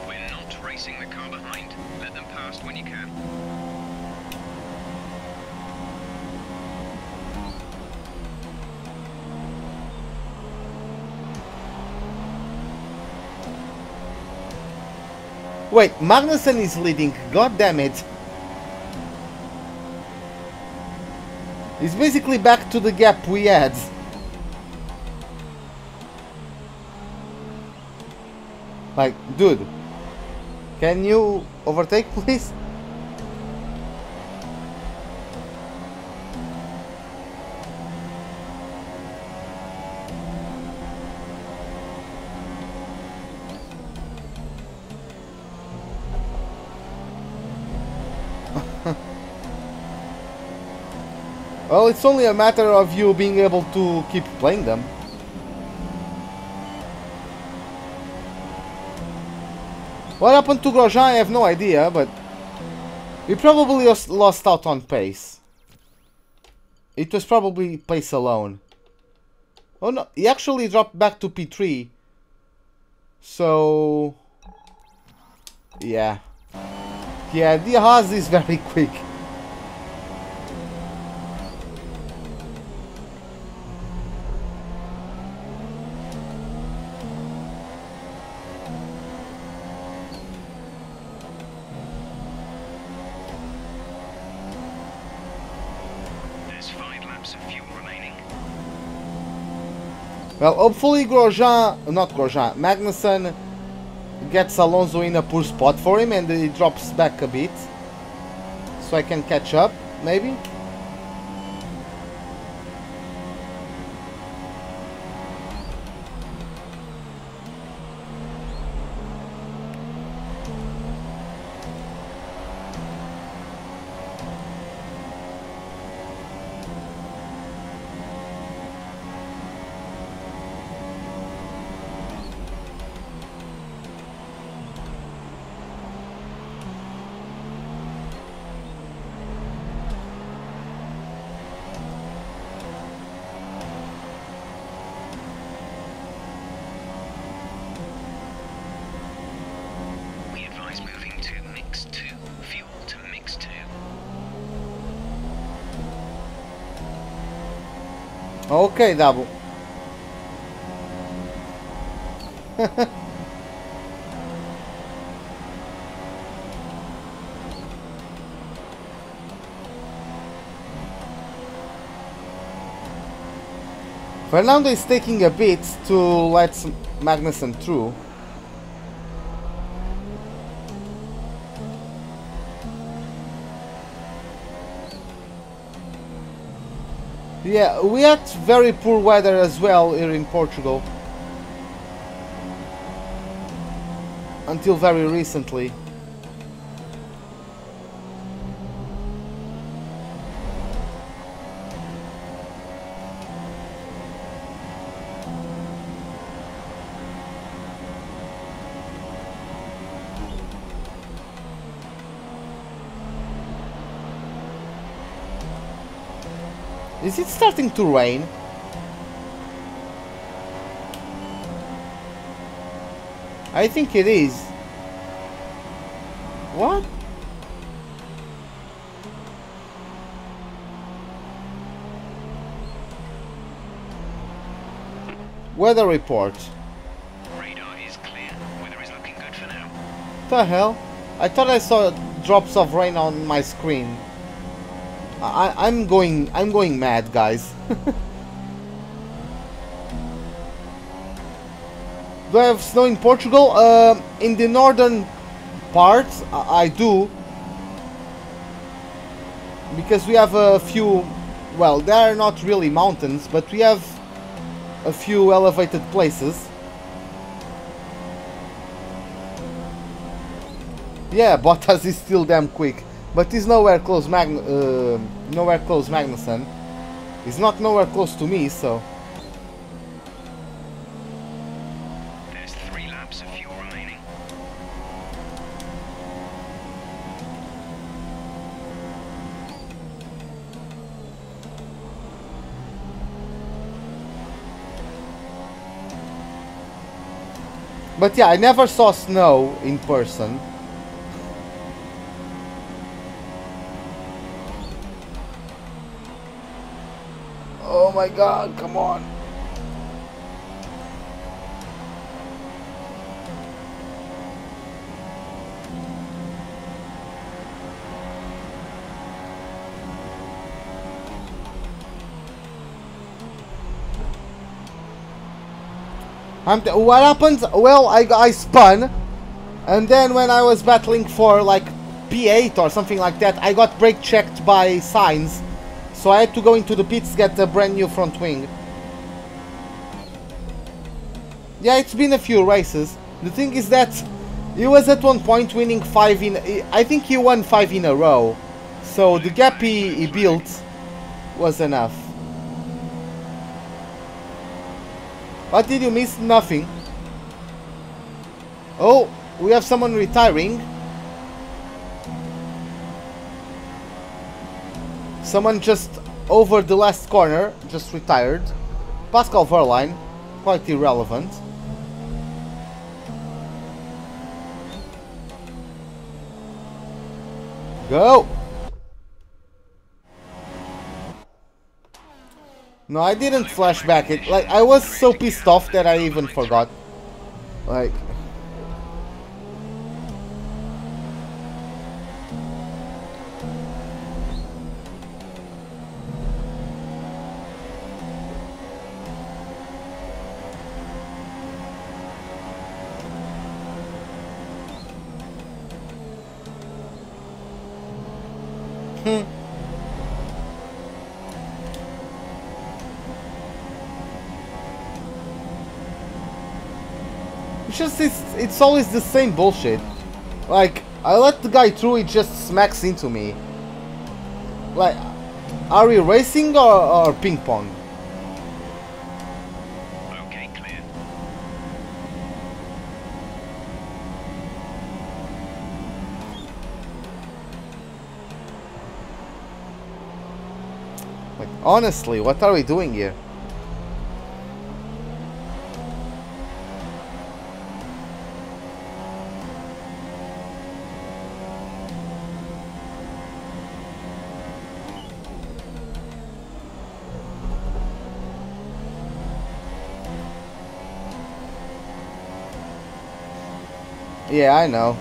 We're not racing the car behind. Let them past when you can. Wait, Magnussen is leading. God damn it. He's basically back to the gap we had. Like, dude, can you overtake, please? Well, it's only a matter of you being able to keep playing them. What happened to Grosjean, I have no idea, but he probably lost out on pace. It was probably pace alone. Oh no, he actually dropped back to P3. So... yeah. Yeah, the Haas is very quick. There's 5 laps of fuel remaining. Well, hopefully Magnussen gets Alonso in a poor spot for him and he drops back a bit. So I can catch up, maybe? Okay, double. Fernando is taking a bit to let Magnussen through. Yeah, we had very poor weather as well here in Portugal. Until very recently. Is it starting to rain? I think it is. What? Weather report. Radar is clear. Weather is looking good for now. The hell? I thought I saw drops of rain on my screen. I'm going mad, guys. Do I have snow in Portugal? In the northern parts, I do. Because we have a few, well, they are not really mountains, but we have a few elevated places. Yeah, Bottas is still damn quick. But he's nowhere close Magnussen. He's not nowhere close to me, so... There's 3 laps of fuel remaining. But yeah, I never saw snow in person. Oh my god, come on. What happened? Well, I spun, and then when I was battling for like P8 or something like that, I got brake checked by Sainz. So I had to go into the pits, get a brand new front wing. Yeah, it's been a few races. The thing is that he was at one point winning 5 in... I think he won 5 in a row. So the gap he built was enough. What did you miss? Nothing. Oh, we have someone retiring. Someone just over the last corner, just retired. Pascal Wehrlein, quite irrelevant. Go! No, I didn't flash back it. Like, I was so pissed off that I even forgot. Like... It's always the same bullshit. Like, I let the guy through, he just smacks into me. Like, are we racing or ping pong? Okay, clear. Like, honestly, what are we doing here? Yeah, I know.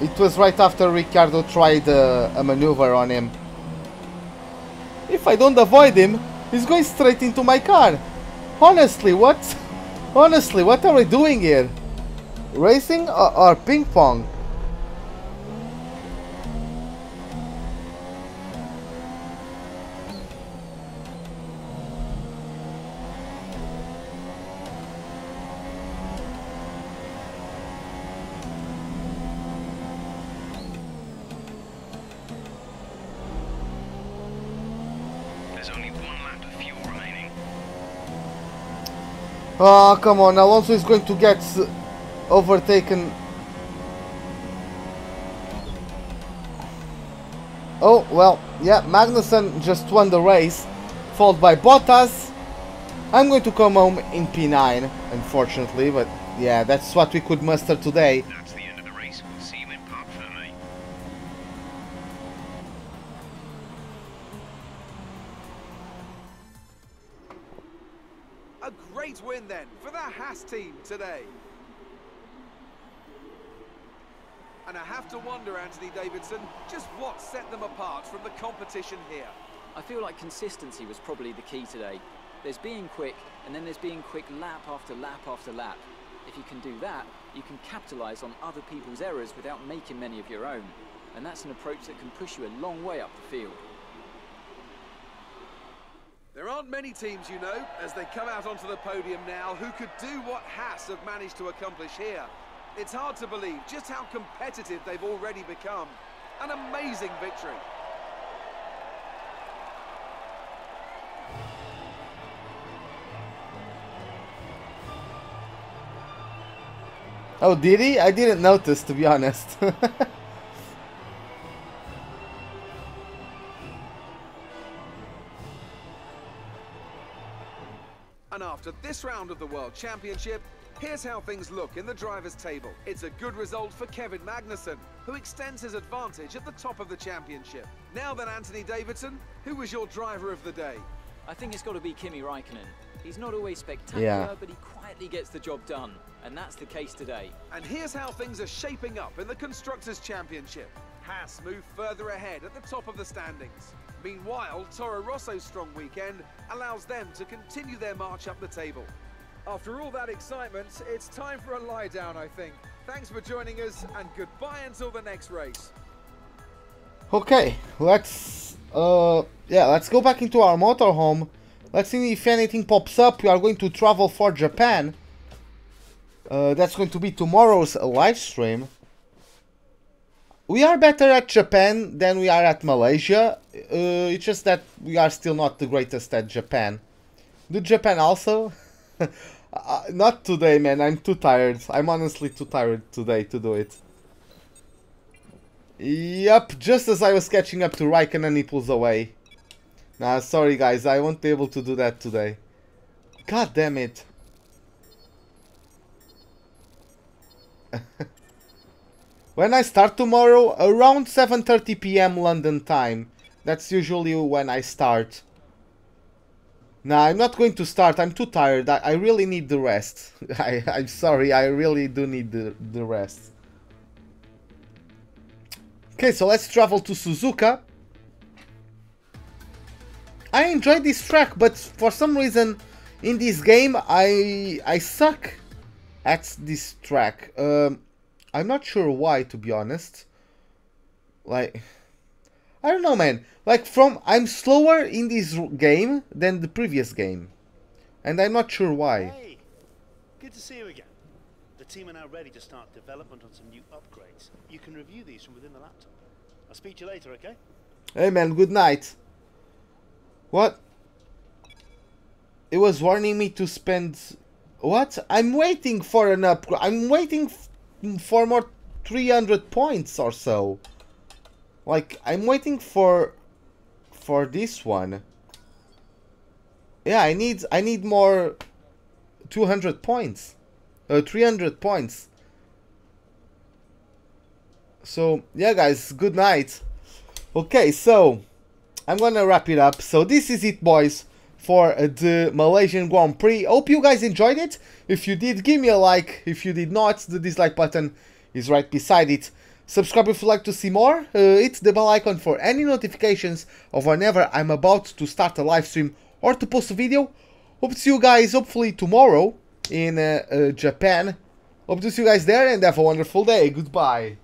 It was right after Ricciardo tried a maneuver on him. If I don't avoid him, he's going straight into my car. Honestly, what? Honestly, what are we doing here? Racing or ping pong? There's only 1 lap of fuel remaining. Oh, come on, Alonso is going to get overtaken. Oh, well, yeah, Magnussen just won the race, followed by Bottas. I'm going to come home in P9, unfortunately, but yeah, that's what we could muster today. That's the end of the race. We'll see you in Parc Fermé. A great win then for the Haas team today. And I have to wonder, Anthony Davidson, just what set them apart from the competition here. I feel like consistency was probably the key today. There's being quick, and then there's being quick lap after lap after lap. If you can do that, you can capitalise on other people's errors without making many of your own. And that's an approach that can push you a long way up the field. There aren't many teams, you know, as they come out onto the podium now, who could do what Haas have managed to accomplish here. It's hard to believe just how competitive they've already become. An amazing victory. Oh, did he? I didn't notice, to be honest. And after this round of the World Championship, here's how things look in the drivers' table. It's a good result for Kevin Magnussen, who extends his advantage at the top of the championship. Now then, Anthony Davidson, who was your driver of the day? I think it's got to be Kimi Raikkonen. He's not always spectacular, Yeah. but he quietly gets the job done. And that's the case today. And here's how things are shaping up in the Constructors' Championship. Haas move further ahead at the top of the standings. Meanwhile, Toro Rosso's strong weekend allows them to continue their march up the table. After all that excitement, it's time for a lie down, I think. Thanks for joining us, and goodbye until the next race. Okay, let's go back into our motorhome. Let's see if anything pops up. We are going to travel for Japan. That's going to be tomorrow's live stream. We are better at Japan than we are at Malaysia. It's just that we are still not the greatest at Japan. Do Japan also? Not today, man. I'm too tired. I'm honestly too tired today to do it. Yep, just as I was catching up to Raikkonen, he pulls away. Nah, sorry guys, I won't be able to do that today. God damn it. When I start tomorrow, around 7:30 PM London time. That's usually when I start. Nah, I'm not going to start. I'm too tired. I really need the rest. I'm sorry, I really do need the rest. Okay, so let's travel to Suzuka. I enjoyed this track, but for some reason in this game I suck at this track. I'm not sure why, to be honest. Like, I don't know, man. Like, I'm slower in this game than the previous game, and I'm not sure why. Hey, good to see you again. The team are now ready to start development on some new upgrades. You can review these from within the laptop. I'll speak to you later, okay? Hey man, good night. What? It was warning me to spend... What? I'm waiting for an upgrade. I'm waiting for more 300 points or so. Like, I'm waiting for this one. Yeah, I need more 200 points. 300 points. So, yeah guys, good night. Okay, so I'm gonna wrap it up. So this is it, boys. for the Malaysian Grand Prix. Hope you guys enjoyed it. If you did, give me a like. If you did not, the dislike button is right beside it. Subscribe if you'd like to see more. Hit the bell icon for any notifications of whenever I'm about to start a live stream or to post a video. Hope to see you guys hopefully tomorrow in Japan. Hope to see you guys there and have a wonderful day. Goodbye.